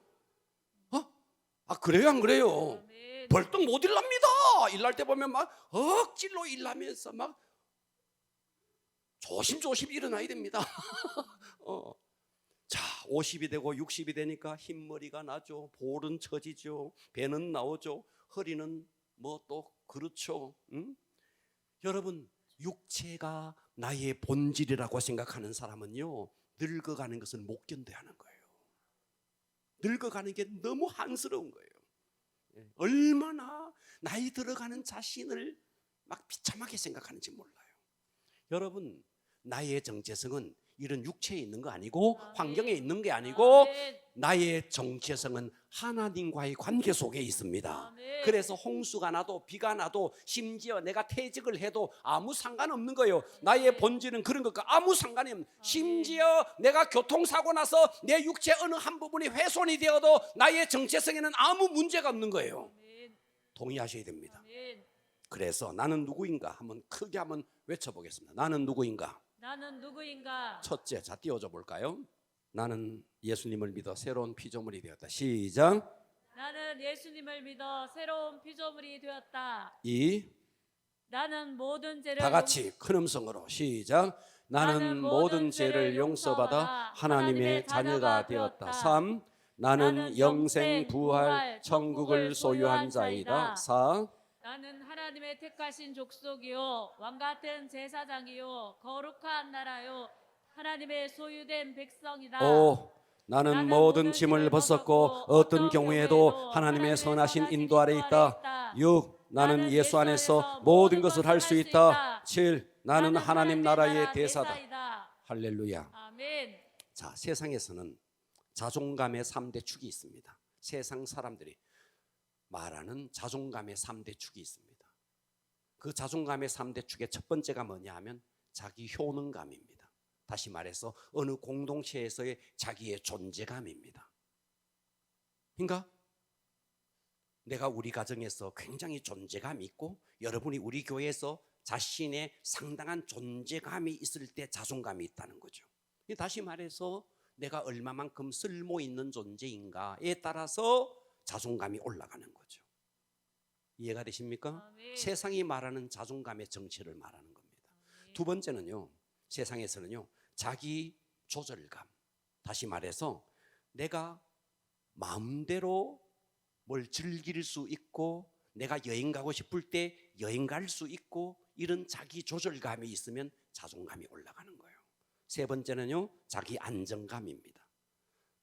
A: 그래요 안 그래요?
B: 아멘.
A: 벌떡 못 일납니다. 일날 때 보면 막 억지로 일하면서 막 조심조심 일어나야 됩니다. 자, 50이 되고 60이 되니까 흰머리가 나죠. 볼은 처지죠. 배는 나오죠. 허리는 뭐 또 그렇죠. 여러분, 육체가 나의 본질이라고 생각하는 사람은요 늙어가는 것을 못 견뎌하는 거예요. 늙어가는 게 너무 한스러운 거예요. 얼마나 나이 들어가는 자신을 막 비참하게 생각하는지 몰라요. 여러분, 나의 정체성은 이런 육체에 있는 거 아니고
B: 아멘.
A: 환경에 있는 게 아니고
B: 아멘.
A: 나의 정체성은 하나님과의 관계 속에 있습니다.
B: 아멘.
A: 그래서 홍수가 나도 비가 나도 심지어 내가 퇴직을 해도 아무 상관없는 거예요. 나의 본질은 그런 것과 아무 상관이 없는, 심지어 내가 교통사고 나서 내 육체 어느 한 부분이 훼손이 되어도 나의 정체성에는 아무 문제가 없는 거예요.
B: 아멘.
A: 동의하셔야 됩니다.
B: 아멘.
A: 그래서 나는 누구인가 한번 크게 한번 외쳐보겠습니다. 나는 누구인가?
B: 나는 누구인가?
A: 첫째, 자 띄워줘 볼까요? 나는 예수님을 믿어 새로운 피조물이 되었다. 시작.
B: 나는 예수님을 믿어 새로운 피조물이 되었다.
A: 나는
B: 모든 죄를
A: 다 같이 큰 음성으로 시작. 나는 모든 죄를 용서받아 하나님의 자녀가 되었다. 3. 나는 영생 부활 천국을 소유한 자이다. 4.
B: 나는 하나님의 택하신 족속이요 왕같은 제사장이요 거룩한 나라요 하나님의 소유된 백성이다.
A: 5. 나는 모든 짐을 벗었고 어떤 경우에도 하나님의 선하신 인도 아래 있다. 6. 나는 예수 안에서 모든 것을 할 수 있다. 7. 나는 하나님 나라의 대사다. 할렐루야.
B: 아멘.
A: 자, 세상에서는 자존감의 3대 축이 있습니다. 세상 사람들이 말하는 자존감의 3대 축이 있습니다. 그 자존감의 3대 축의 첫 번째가 뭐냐 하면 자기 효능감입니다. 다시 말해서 어느 공동체에서의 자기의 존재감입니다. 그러니까 내가 우리 가정에서 굉장히 존재감이 있고 여러분이 우리 교회에서 자신의 상당한 존재감이 있을 때 자존감이 있다는 거죠. 다시 말해서 내가 얼마만큼 쓸모 있는 존재인가에 따라서 자존감이 올라가는 거죠. 이해가 되십니까?
B: 아멘.
A: 세상이 말하는 자존감의 정체를 말하는 겁니다. 두 번째는요, 세상에서는요, 자기 조절감. 다시 말해서 내가 마음대로 뭘 즐길 수 있고 내가 여행 가고 싶을 때 여행 갈 수 있고 이런 자기 조절감이 있으면 자존감이 올라가는 거예요. 세 번째는요, 자기 안정감입니다.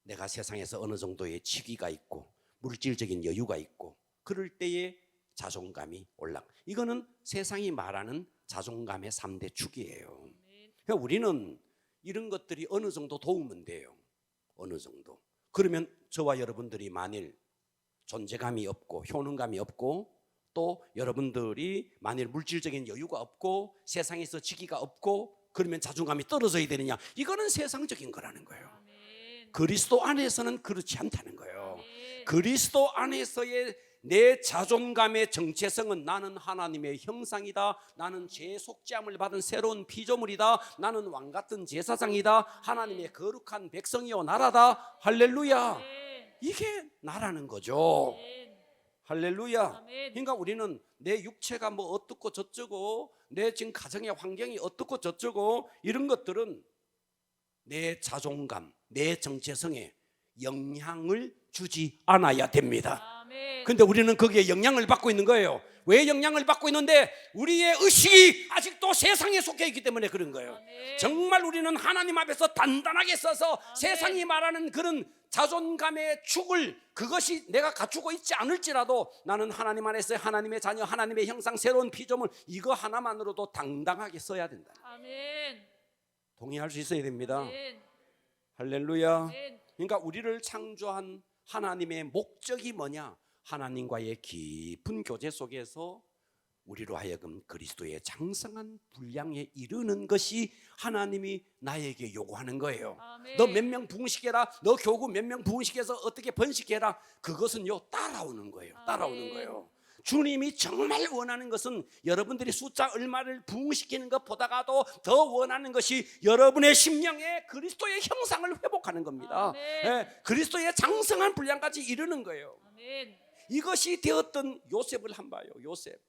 A: 내가 세상에서 어느 정도의 직위가 있고 물질적인 여유가 있고 그럴 때에 자존감이 올라가. 이거는 세상이 말하는 자존감의 3대 축이에요. 그러니까 우리는 이런 것들이 어느 정도 도우면 돼요. 어느 정도. 그러면 저와 여러분들이 만일 존재감이 없고 효능감이 없고 또 여러분들이 만일 물질적인 여유가 없고 세상에서 직위가 없고 그러면 자존감이 떨어져야 되느냐? 이거는 세상적인 거라는 거예요.
B: 아멘.
A: 그리스도 안에서는 그렇지 않다는 거예요.
B: 아멘.
A: 그리스도 안에서의 내 자존감의 정체성은 나는 하나님의 형상이다. 나는 죄 속죄함을 받은 새로운 피조물이다. 나는 왕같은 제사장이다. 하나님의 거룩한 백성이요 나라다. 할렐루야.
B: 아멘.
A: 이게 나라는 거죠.
B: 아멘.
A: 할렐루야.
B: 아멘.
A: 그러니까 우리는 내 육체가 뭐 어떻고 저쩌고 내 지금 가정의 환경이 어떻고 저쩌고 이런 것들은 내 자존감, 내 정체성에 영향을 주지 않아야 됩니다.
B: 아멘.
A: 근데 우리는 거기에 영향을 받고 있는 거예요. 왜 영향을 받고 있는데? 우리의 의식이 아직도 세상에 속해 있기 때문에 그런 거예요.
B: 아멘.
A: 정말 우리는 하나님 앞에서 단단하게 서서
B: 아멘.
A: 세상이 말하는 그런 자존감의 축을 그것이 내가 갖추고 있지 않을지라도 나는 하나님 안에서 하나님의 자녀, 하나님의 형상, 새로운 피조물 이거 하나만으로도 당당하게 써야 된다.
B: 아멘.
A: 동의할 수 있어야 됩니다.
B: 아멘.
A: 할렐루야.
B: 아멘.
A: 그러니까 우리를 창조한 하나님의 목적이 뭐냐? 하나님과의 깊은 교제 속에서 우리로 하여금 그리스도의 장성한 분량에 이르는 것이 하나님이 나에게 요구하는 거예요.
B: 아멘.
A: 너 몇 명 부흥시켜라. 너 교구 몇 명 부흥시켜서 어떻게 번식해라. 그것은요 따라오는 거예요. 따라오는
B: 아멘.
A: 거예요. 주님이 정말 원하는 것은 여러분들이 숫자 얼마를 부흥시키는 것보다도 더 원하는 것이 여러분의 심령에 그리스도의 형상을 회복하는 겁니다.
B: 아멘.
A: 예, 그리스도의 장성한 분량까지 이르는 거예요.
B: 아멘.
A: 이것이 되었던 요셉을 한번 봐요. 요셉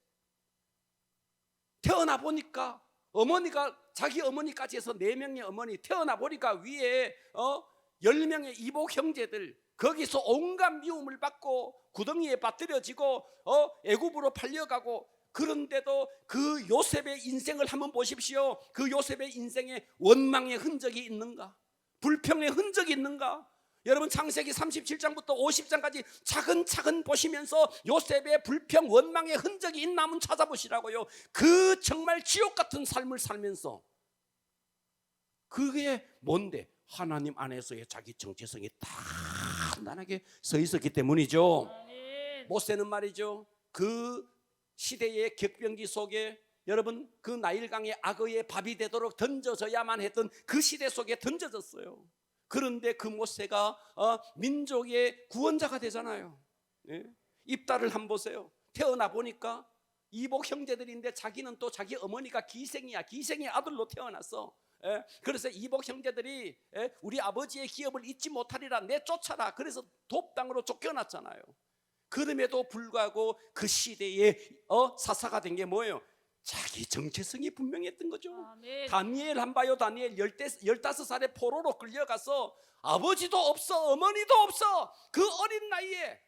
A: 태어나 보니까 어머니가 자기 어머니까지 해서 4명의 어머니 태어나 보니까 위에 10명의 이복 형제들 거기서 온갖 미움을 받고 구덩이에 빠뜨려지고 애굽으로 팔려가고 그런데도 그 요셉의 인생을 한번 보십시오. 그 요셉의 인생에 원망의 흔적이 있는가? 불평의 흔적이 있는가? 여러분 창세기 37장부터 50장까지 차근차근 보시면서 요셉의 불평 원망의 흔적이 있나 한번 찾아보시라고요. 그 정말 지옥 같은 삶을 살면서 그게 뭔데? 하나님 안에서의 자기 정체성이 단단하게 서 있었기 때문이죠.
B: 아멘.
A: 모세는 말이죠, 그 시대의 격변기 속에 여러분 그 나일강의 악어의 밥이 되도록 던져져야만 했던 그 시대 속에 던져졌어요. 그런데 그 모세가 민족의 구원자가 되잖아요. 예? 입다를 한번 보세요. 태어나 보니까 이복 형제들인데 자기는 또 자기 어머니가 기생이야. 기생의 아들로 태어났어. 예? 그래서 이복 형제들이 우리 아버지의 기업을 잊지 못하리라 내쫓아라. 그래서 돕당으로 쫓겨났잖아요. 그럼에도 불구하고 그 시대에 사사가 된 게 뭐예요? 자기 정체성이 분명했던 거죠.
B: 아멘.
A: 다니엘 한 봐요. 다니엘 15살에 포로로 끌려가서 아버지도 없어 어머니도 없어 그 어린 나이에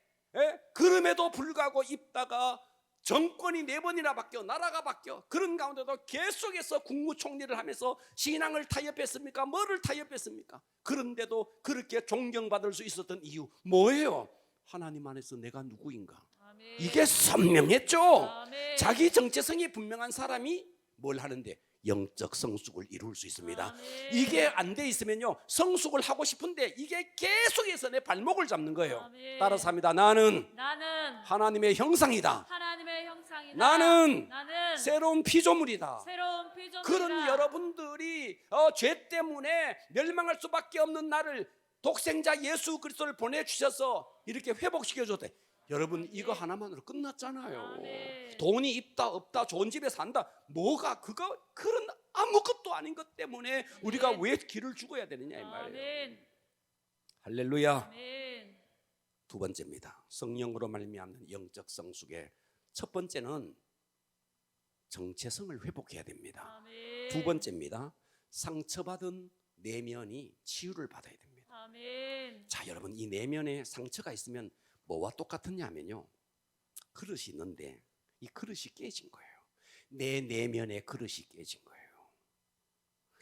A: 그럼에도 불구하고 입다가 정권이 4번이나 바뀌어 나라가 바뀌어 그런 가운데도 계속해서 국무총리를 하면서 신앙을 타협했습니까? 뭐를 타협했습니까? 그런데도 그렇게 존경받을 수 있었던 이유 뭐예요? 하나님 안에서 내가 누구인가?
B: 아멘.
A: 이게 선명했죠.
B: 아멘.
A: 자기 정체성이 분명한 사람이 뭘 하는데 영적 성숙을 이룰 수 있습니다.
B: 아멘.
A: 이게 안 돼 있으면요 성숙을 하고 싶은데 이게 계속해서 내 발목을 잡는 거예요.
B: 아멘.
A: 따라서 합니다. 나는
B: 나는
A: 하나님의 형상이다.
B: 하나님의 형상이다.
A: 나는
B: 나는
A: 새로운 피조물이다.
B: 새로운 피조물이다.
A: 그런 여러분들이 죄 때문에 멸망할 수밖에 없는 나를 독생자 예수 그리스도를 보내주셔서 이렇게 회복시켜줬대. 여러분 이거 하나만으로 끝났잖아요.
B: 아멘.
A: 돈이 있다 없다 좋은 집에 산다 뭐가 그런 아무것도 아닌 것 때문에 우리가 왜 길을 죽어야 되느냐 이 말이에요.
B: 아멘.
A: 할렐루야.
B: 아멘.
A: 두 번째입니다. 성령으로 말미암는 영적 성숙의 첫 번째는 정체성을 회복해야 됩니다.
B: 아멘.
A: 두 번째입니다. 상처받은 내면이 치유를 받아야 됩니다.
B: 아멘.
A: 자, 여러분 이 내면에 상처가 있으면 뭐와 똑같으냐면요. 그릇이 있는데 이 그릇이 깨진 거예요. 내 내면의 그릇이 깨진 거예요.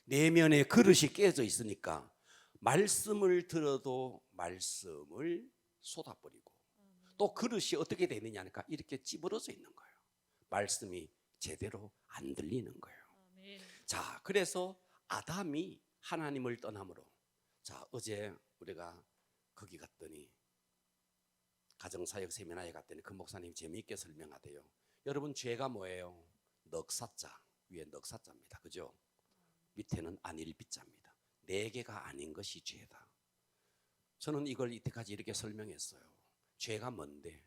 A: 내면의 그릇이 깨져 있으니까 말씀을 들어도 말씀을 쏟아버리고 또 그릇이 어떻게 되느냐 하니까 이렇게 찌부러져 있는 거예요. 말씀이 제대로 안 들리는 거예요.
B: 아멘.
A: 자, 그래서 아담이 하나님을 떠남으로 자, 어제 우리가 거기 갔더니 가정사역 세미나에 갔더니 그 목사님 재미있게 설명하대요. 여러분 죄가 뭐예요? 넉사자 위에 넉사자입니다. 그죠? 밑에는 안일비자입니다. 4개가 아닌 것이 죄다. 저는 이걸 이때까지 이렇게 설명했어요. 죄가 뭔데?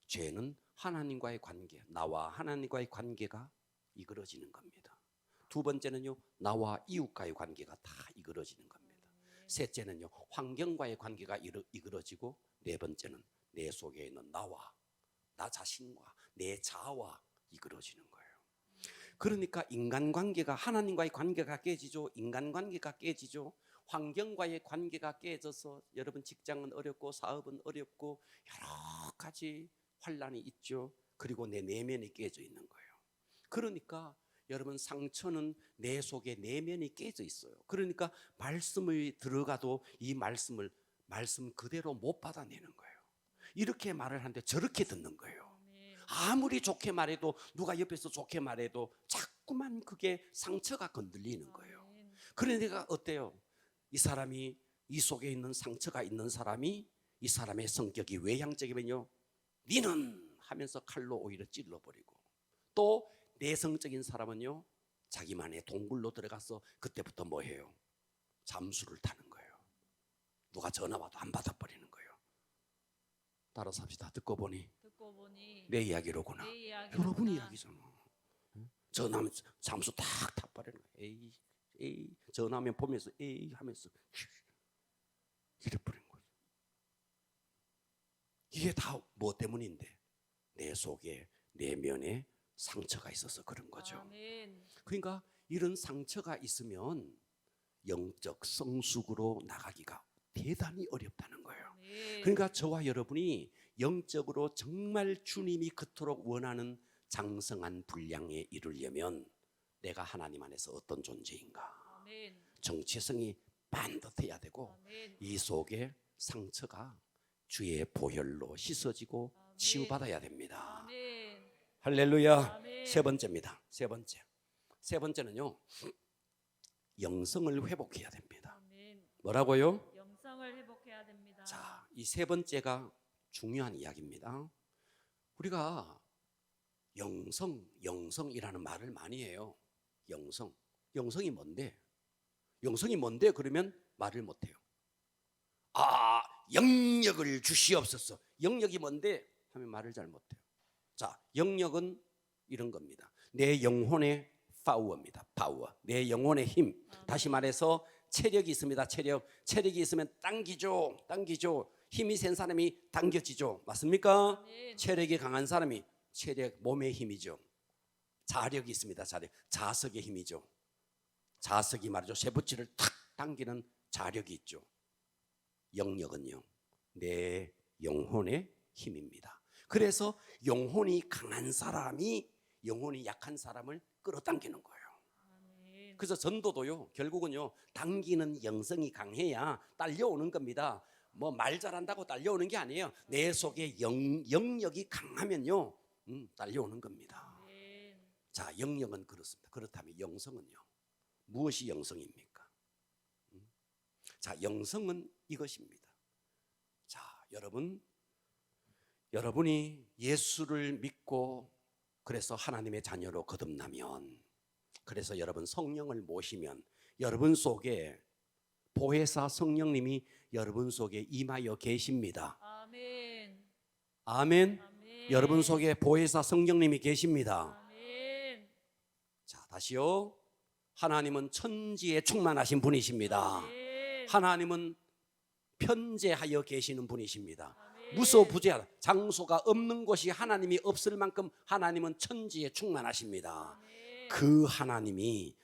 A: 죄는 하나님과의 관계, 나와 하나님과의 관계가 이끌어지는 겁니다. 두 번째는요, 나와 이웃과의 관계가 다 이끌어지는 겁니다. 셋째는요, 환경과의 관계가 이끌어지고 네 번째는 내 속에 있는 나와 나 자신과 내 자아와 이끌어지는 거예요. 그러니까 인간관계가 하나님과의 관계가 깨지죠. 인간관계가 깨지죠. 환경과의 관계가 깨져서 여러분 직장은 어렵고 사업은 어렵고 여러 가지 환란이 있죠. 그리고 내 내면이 깨져 있는 거예요. 그러니까 여러분 상처는 내 속에 내면이 깨져 있어요. 그러니까 말씀을 들어가도 이 말씀 그대로 못 받아내는 거예요. 이렇게 말을 하는데 저렇게 듣는 거예요. 아무리 좋게 말해도 누가 옆에서 좋게 말해도 자꾸만 그게 상처가 건들리는 거예요. 그러니까 어때요? 이 사람이 이 속에 있는 상처가 있는 사람이 이 사람의 성격이 외향적이면요 니는 하면서 칼로 오히려 찔러버리고 또 내성적인 사람은요 자기만의 동굴로 들어가서 그때부터 뭐 해요? 잠수를 타는 거예요. 누가 전화 와도 안 받아버리는 거예요. 따라서 합시다. 듣고 보니 내 이야기로구나.
B: 내 이야기로구나.
A: 여러분 이야기잖아. 전화하면 잠수 탁 타버리는 거예요. 에이 전화하면 보면서 에이 하면서 이래버린 거예요. 이게 다 뭐 때문인데 내 속에 내면에 상처가 있어서 그런 거죠.
B: 아멘.
A: 그러니까 이런 상처가 있으면 영적 성숙으로 나가기가 대단히 어렵다는 거예요.
B: 아멘.
A: 그러니까 저와 여러분이 영적으로 정말 주님이 그토록 원하는 장성한 분량에 이르려면 내가 하나님 안에서 어떤 존재인가?
B: 아멘.
A: 정체성이 반듯해야 되고
B: 아멘.
A: 이 속에 상처가 주의 보혈로 씻어지고
B: 아멘.
A: 치유받아야 됩니다.
B: 아멘.
A: 할렐루야.
B: 아멘.
A: 세 번째입니다. 세 번째는요 영성을 회복해야 됩니다.
B: 아멘.
A: 뭐라고요?
B: 영성을 회복해야 됩니다.
A: 자, 이 세 번째가 중요한 이야기입니다. 우리가 영성이라는 말을 많이 해요. 영성이 뭔데? 영성이 뭔데? 그러면 말을 못해요. 아, 영역을 주시옵소서. 영역이 뭔데? 하면 말을 잘 못해요. 자, 영역은 이런 겁니다. 내 영혼의 파워입니다. 파워. 내 영혼의 힘. 다시 말해서 체력이 있습니다. 체력이 있으면 당기죠. 힘이 센 사람이 당겨지죠. 맞습니까?
B: 아멘.
A: 체력이 강한 사람이 몸의 힘이죠. 자력이 있습니다. 자력. 자석의 힘이죠. 자석이 말이죠. 쇠붙이를 탁 당기는 자력이 있죠. 영력은요, 내 영혼의 힘입니다. 그래서 영혼이 강한 사람이 영혼이 약한 사람을 끌어당기는 거예요.
B: 아멘.
A: 그래서 전도도요, 결국은요, 당기는 영성이 강해야 딸려오는 겁니다. 뭐 말 잘한다고 딸려오는 게 아니에요. 내 속에 영력이 강하면요, 딸려오는 겁니다.
B: 아멘.
A: 자, 영력은 그렇습니다. 그렇다면 영성은요, 무엇이 영성입니까? 자, 영성은 이것입니다. 자, 여러분이 예수를 믿고 그래서 하나님의 자녀로 거듭나면, 그래서 여러분 성령을 모시면 여러분 속에 보혜사 성령님이 여러분 속에 임하여 계십니다.
B: 아멘.
A: 아멘.
B: 아멘.
A: 여러분 속에 보혜사 성령님이 계십니다.
B: 아멘.
A: 자, 다시요. 하나님은 천지에 충만하신 분이십니다.
B: 아멘.
A: 하나님은 편재하여 계시는 분이십니다.
B: 아멘.
A: 무소부재하다. 장소가 없는 곳이 하나님이 없을 만큼 하나님은 천지에 충만하십니다.
B: 아멘.
A: 그 하나님이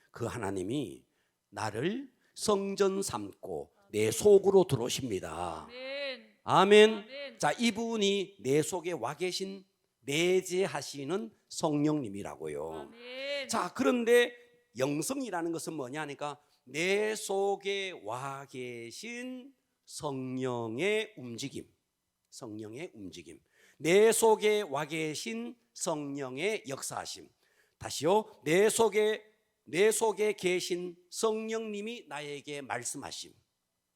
A: 나를 성전 삼고 내 속으로 들어오십니다.
B: 아멘.
A: 아멘.
B: 아멘.
A: 자, 이분이 내 속에 와 계신 내재하시는 성령님이라고요.
B: 아멘.
A: 자, 그런데 영성이라는 것은 뭐냐 하니까 내 속에 와 계신 성령의 움직임, 성령의 움직임, 내 속에 와 계신 성령의 역사하심. 다시요, 내 속에 계신 성령님이 나에게 말씀하심.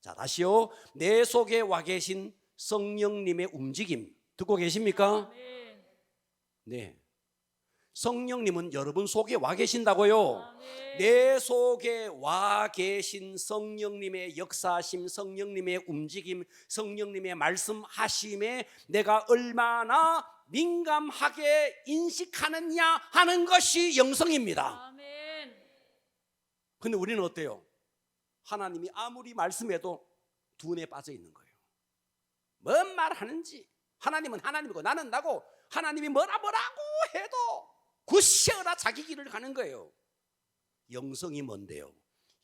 A: 자, 다시요, 내 속에 와 계신 성령님의 움직임 듣고 계십니까?
B: 아멘.
A: 네. 성령님은 여러분 속에 와 계신다고요.
B: 아멘.
A: 내 속에 와 계신 성령님의 역사하심, 성령님의 움직임, 성령님의 말씀하심에 내가 얼마나 민감하게 인식하느냐 하는 것이 영성입니다.
B: 아멘.
A: 근데 우리는 어때요? 하나님이 아무리 말씀해도 둔에 빠져 있는 거예요. 뭔 말 하는지, 하나님은 하나님이고 나는 나고, 하나님이 뭐라고 해도 굿세어라 자기 길을 가는 거예요. 영성이 뭔데요?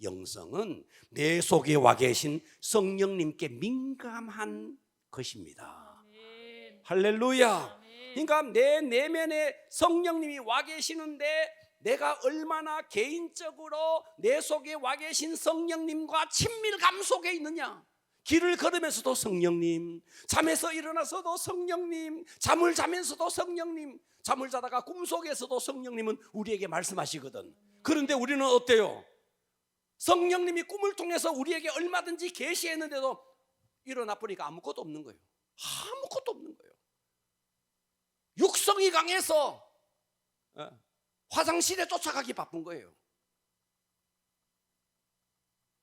A: 영성은 내 속에 와 계신 성령님께 민감한 것입니다.
B: 아멘.
A: 할렐루야.
B: 아멘.
A: 그러니까 내 내면에 성령님이 와 계시는데 내가 얼마나 개인적으로 내 속에 와 계신 성령님과 친밀감 속에 있느냐. 길을 걸으면서도 성령님, 잠에서 일어나서도 성령님, 잠을 자면서도 성령님, 잠을 자다가 꿈속에서도 성령님은 우리에게 말씀하시거든. 그런데 우리는 어때요? 성령님이 꿈을 통해서 우리에게 얼마든지 계시했는데도 일어나 보니까 아무것도 없는 거예요. 아무것도 없는 거예요. 육성이 강해서 화장실에 쫓아가기 바쁜 거예요.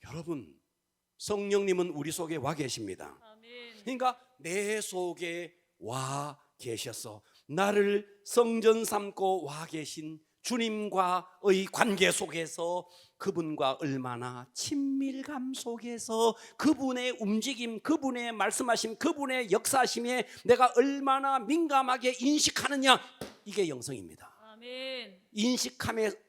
A: 여러분, 성령님은 우리 속에 와 계십니다.
B: 아멘.
A: 그러니까 내 속에 와 계셔서 나를 성전 삼고 와 계신 주님과의 관계 속에서 그분과 얼마나 친밀감 속에서 그분의 움직임, 그분의 말씀하심, 그분의 역사하심에 내가 얼마나 민감하게 인식하느냐, 이게 영성입니다.
B: 아멘.
A: 인식함의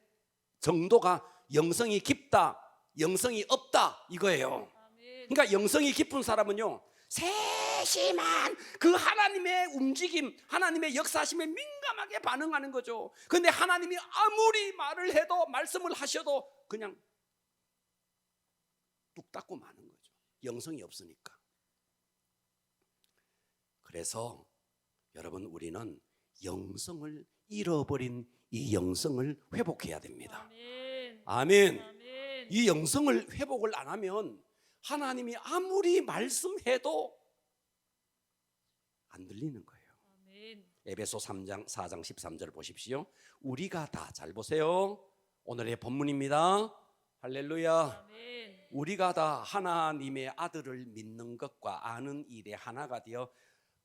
A: 정도가 영성이 깊다, 영성이 없다 이거예요.
B: 아멘.
A: 그러니까 영성이 깊은 사람은요, 세심한 그 하나님의 움직임, 하나님의 역사하심에 민감하게 반응하는 거죠. 그런데 하나님이 아무리 말을 해도, 말씀을 하셔도 그냥 뚝 닦고 마는 거죠. 영성이 없으니까. 그래서 여러분, 우리는 영성을 잃어버린 이 영성을 회복해야 됩니다.
B: 아멘.
A: 아멘.
B: 아멘.
A: 이 영성을 회복을 안 하면 하나님이 아무리 말씀해도 안 들리는 거예요.
B: 아멘.
A: 에베소 4장 13절 보십시오. 우리가 다, 잘 보세요. 오늘의 본문입니다. 할렐루야.
B: 아멘.
A: 우리가 다 하나님의 아들을 믿는 것과 아는 일에 하나가 되어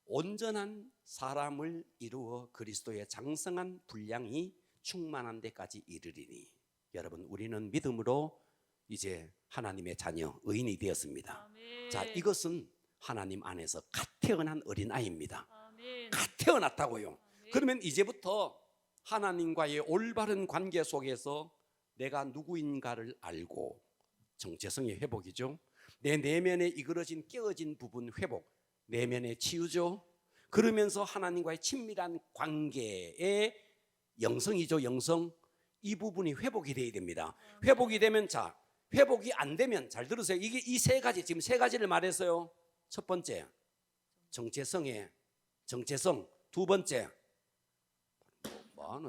A: 온전한 사람을 이루어 그리스도의 장성한 분량이 충만한 데까지 이르리니. 여러분, 우리는 믿음으로 이제 하나님의 자녀, 의인이 되었습니다.
B: 아멘.
A: 자, 이것은 하나님 안에서 갓 태어난 어린아이입니다.
B: 아멘.
A: 갓 태어났다고요.
B: 아멘.
A: 그러면 이제부터 하나님과의 올바른 관계 속에서 내가 누구인가를 알고, 정체성의 회복이죠. 내 내면에 이그러진 깨어진 부분 회복, 내면의 치유죠. 그러면서 하나님과의 친밀한 관계의 영성이죠. 영성. 이 부분이 회복이 돼야 됩니다. 회복이 되면, 자, 회복이 안 되면, 잘 들으세요. 이게 이 세 가지, 지금 세 가지를 말했어요. 첫 번째, 정체성. 두 번째,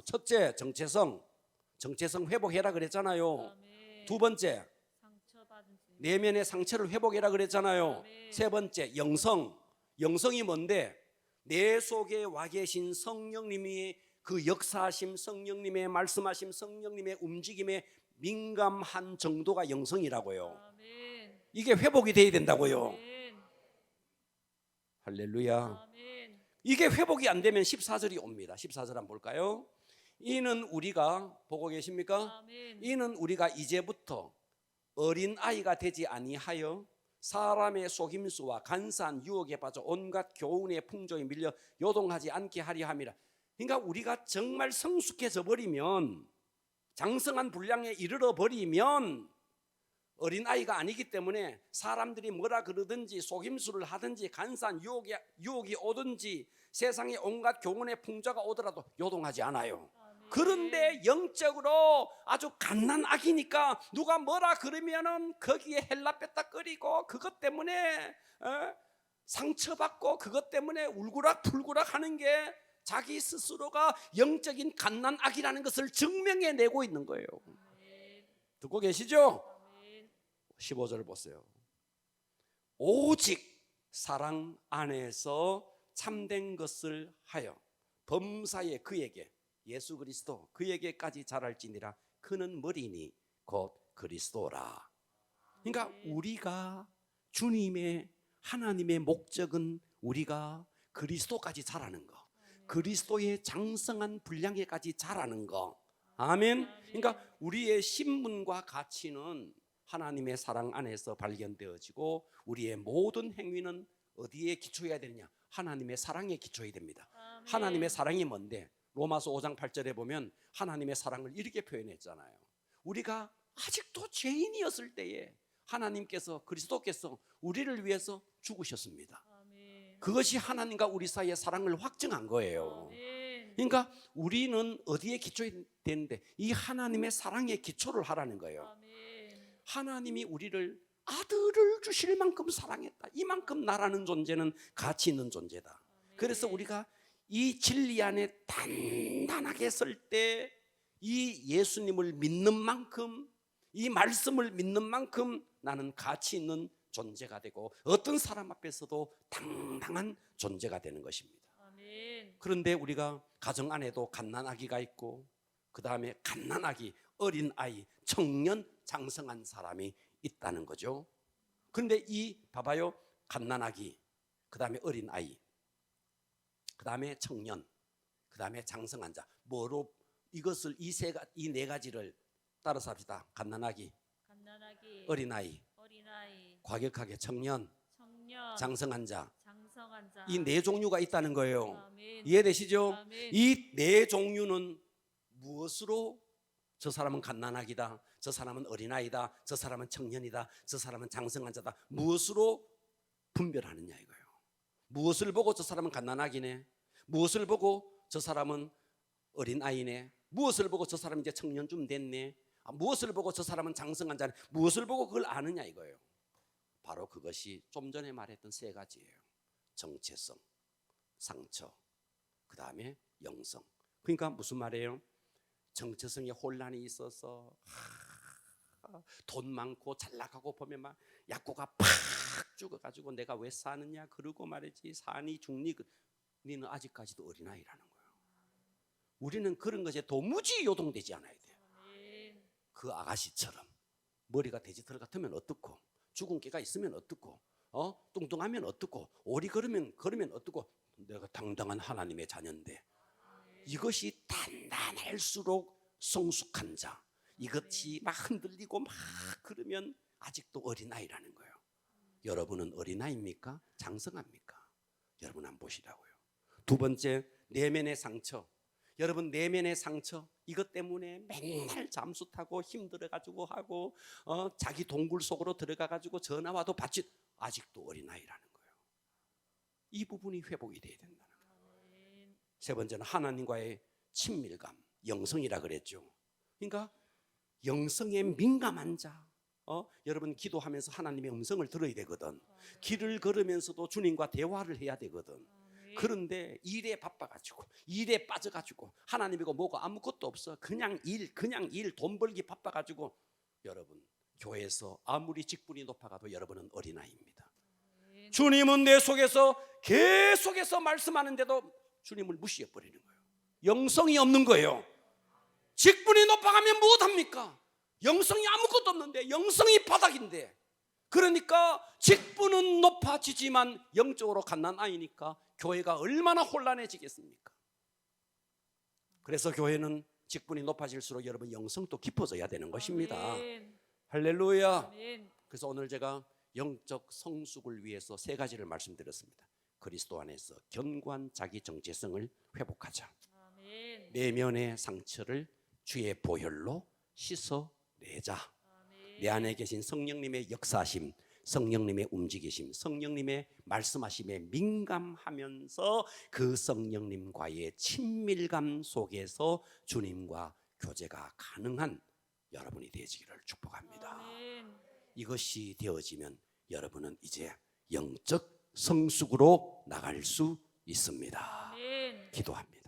A: 첫째, 정체성 회복해라 그랬잖아요.
B: 아멘.
A: 두 번째,
B: 상처받은 지.
A: 내면의 상처를 회복해라 그랬잖아요.
B: 아멘.
A: 세 번째, 영성이 뭔데? 내 속에 와 계신 성령님이 그 역사하심, 성령님의 말씀하심, 성령님의 움직임에 민감한 정도가 영성이라고요.
B: 아멘.
A: 이게 회복이 돼야 된다고요.
B: 아멘.
A: 할렐루야.
B: 아멘.
A: 이게 회복이 안 되면 14절이 옵니다. 14절 한번 볼까요? 이는 우리가, 보고 계십니까?
B: 아멘.
A: 이는 우리가 이제부터 어린 아이가 되지 아니하여 사람의 속임수와 간사한 유혹에 빠져 온갖 교훈의 풍조에 밀려 요동하지 않게 하려 함이라. 그러니까 우리가 정말 성숙해져 버리면, 장성한 분량에 이르러 버리면 어린 아이가 아니기 때문에 사람들이 뭐라 그러든지 속임수를 하든지 간사한 유혹이 오든지 세상에 온갖 교훈의 풍조가 오더라도 요동하지 않아요.
B: 아멘.
A: 그런데 영적으로 아주 갓난아기니까 누가 뭐라 그러면은 거기에 헬라뺐다거리고 그것 때문에 상처받고 그것 때문에 울구락불구락 하는 게 자기 스스로가 영적인 갓난아기라는 것을 증명해내고 있는 거예요.
B: 아멘.
A: 듣고 계시죠?
B: 아멘.
A: 15절 보세요. 오직 사랑 안에서 참된 것을 하여 범사에 그에게, 예수 그리스도 그에게까지 자랄지니라. 그는 머리니 곧 그리스도라. 그러니까 우리가 주님의, 하나님의 목적은 우리가 그리스도까지 자라는 거, 그리스도의 장성한 분량에까지 자라는 거. 아멘. 그러니까 우리의 신분과 가치는 하나님의 사랑 안에서 발견되어지고, 우리의 모든 행위는 어디에 기초해야 되느냐? 하나님의 사랑에 기초해야 됩니다.
B: 아멘.
A: 하나님의 사랑이 뭔데? 로마서 5장 8절에 보면 하나님의 사랑을 이렇게 표현했잖아요. 우리가 아직도 죄인이었을 때에 하나님께서, 그리스도께서 우리를 위해서 죽으셨습니다.
B: 아멘.
A: 그것이 하나님과 우리 사이의 사랑을 확증한 거예요.
B: 아멘.
A: 그러니까 우리는 어디에 기초해야 되는데, 이 하나님의 사랑에 기초를 하라는 거예요.
B: 아멘.
A: 하나님이 우리를 아들을 주실 만큼 사랑했다. 이만큼 나라는 존재는 가치 있는 존재다. 그래서 우리가 이 진리 안에 단단하게 설 때, 이 예수님을 믿는 만큼, 이 말씀을 믿는 만큼 나는 가치 있는 존재가 되고, 어떤 사람 앞에서도 당당한 존재가 되는 것입니다.
B: 아멘.
A: 그런데 우리가 가정 안에도 갓난아기가 있고, 그 다음에 갓난아기, 어린아이, 청년, 장성한 사람이 있다는 거죠. 그런데 봐봐요. 갓난아기, 그 다음에 어린아이, 그 다음에 청년, 그 다음에 장성한 자. 뭐로 이것을, 이 네 가지를 따라서 합시다. 갓난아기, 어린아이, 과격하게 청년, 장성한 자.
B: 장성한 자.
A: 이 네 종류가 있다는 거예요.
B: 아멘.
A: 이해되시죠?
B: 아멘.
A: 이 네 종류는 무엇으로, 저 사람은 갓난아기다, 저 사람은 어린아이다, 저 사람은 청년이다, 저 사람은 장성한 자다, 무엇으로 분별하느냐 이거예요. 무엇을 보고 저 사람은 갓난아기네, 무엇을 보고 저 사람은 어린아이네, 무엇을 보고 저 사람은 이제 청년쯤 됐네, 무엇을 보고 저 사람은 장성한 자네, 무엇을 보고 그걸 아느냐 이거예요. 바로 그것이 좀 전에 말했던 세 가지예요. 정체성, 상처, 그 다음에 영성. 그러니까 무슨 말이에요? 정체성에 혼란이 있어서 돈 많고 잘 나가고 보면 막 약고가 팍 죽어가지고 내가 왜 사느냐 그러고 말이지, 사니 죽니, 너는 아직까지도 어린아이라는 거예요. 우리는 그런 것에 도무지 요동되지 않아야 돼요.
B: 아멘.
A: 그 아가씨처럼 머리가 돼지털 같으면 어떻고, 죽은 깨가 있으면 어떻고, 뚱뚱하면 어떻고, 오리 걸으면 어떻고, 내가 당당한 하나님의 자녀인데, 이것이 단단할수록 성숙한 자, 이것이 막 흔들리고 막 그러면 아직도 어린아이라는 거예요. 여러분은 어린아이입니까? 장성합니까? 여러분 한번 보시라고요. 두 번째, 내면의 상처. 여러분 내면의 상처 이것 때문에 맨날 잠수 타고 힘들어가지고 하고 자기 동굴 속으로 들어가가지고 전화 와도 받지 아직도 어린아이라는 거예요. 이 부분이 회복이 돼야 된다는 거예요. 세 번째는 하나님과의 친밀감, 영성이라 그랬죠. 그러니까 영성에 민감한 자. 여러분 기도하면서 하나님의 음성을 들어야 되거든. 길을 걸으면서도 주님과 대화를 해야 되거든. 그런데 일에 바빠가지고 일에 빠져가지고 하나님이고 뭐고 아무것도 없어. 그냥 일 돈 벌기 바빠가지고 여러분 교회에서 아무리 직분이 높아가도 여러분은 어린아이입니다. 주님은 내 속에서 계속해서 말씀하는데도 주님을 무시해버리는 거예요. 영성이 없는 거예요. 직분이 높아가면 무엇합니까? 영성이 아무것도 없는데, 영성이 바닥인데, 그러니까 직분은 높아지지만 영적으로 갓난아이니까 교회가 얼마나 혼란해지겠습니까? 그래서 교회는 직분이 높아질수록 여러분 영성도 깊어져야 되는 것입니다.
B: 아멘.
A: 할렐루야.
B: 아멘.
A: 그래서 오늘 제가 영적 성숙을 위해서 세 가지를 말씀드렸습니다. 그리스도 안에서 견고한 자기 정체성을 회복하자.
B: 아멘.
A: 내면의 상처를 주의 보혈로 씻어내자.
B: 아멘.
A: 내 안에 계신 성령님의 역사심, 성령님의 움직이심, 성령님의 말씀하심에 민감하면서 그 성령님과의 친밀감 속에서 주님과 교제가 가능한 여러분이 되시기를 축복합니다.
B: 아멘.
A: 이것이 되어지면 여러분은 이제 영적 성숙으로 나갈 수 있습니다.
B: 아멘.
A: 기도합니다.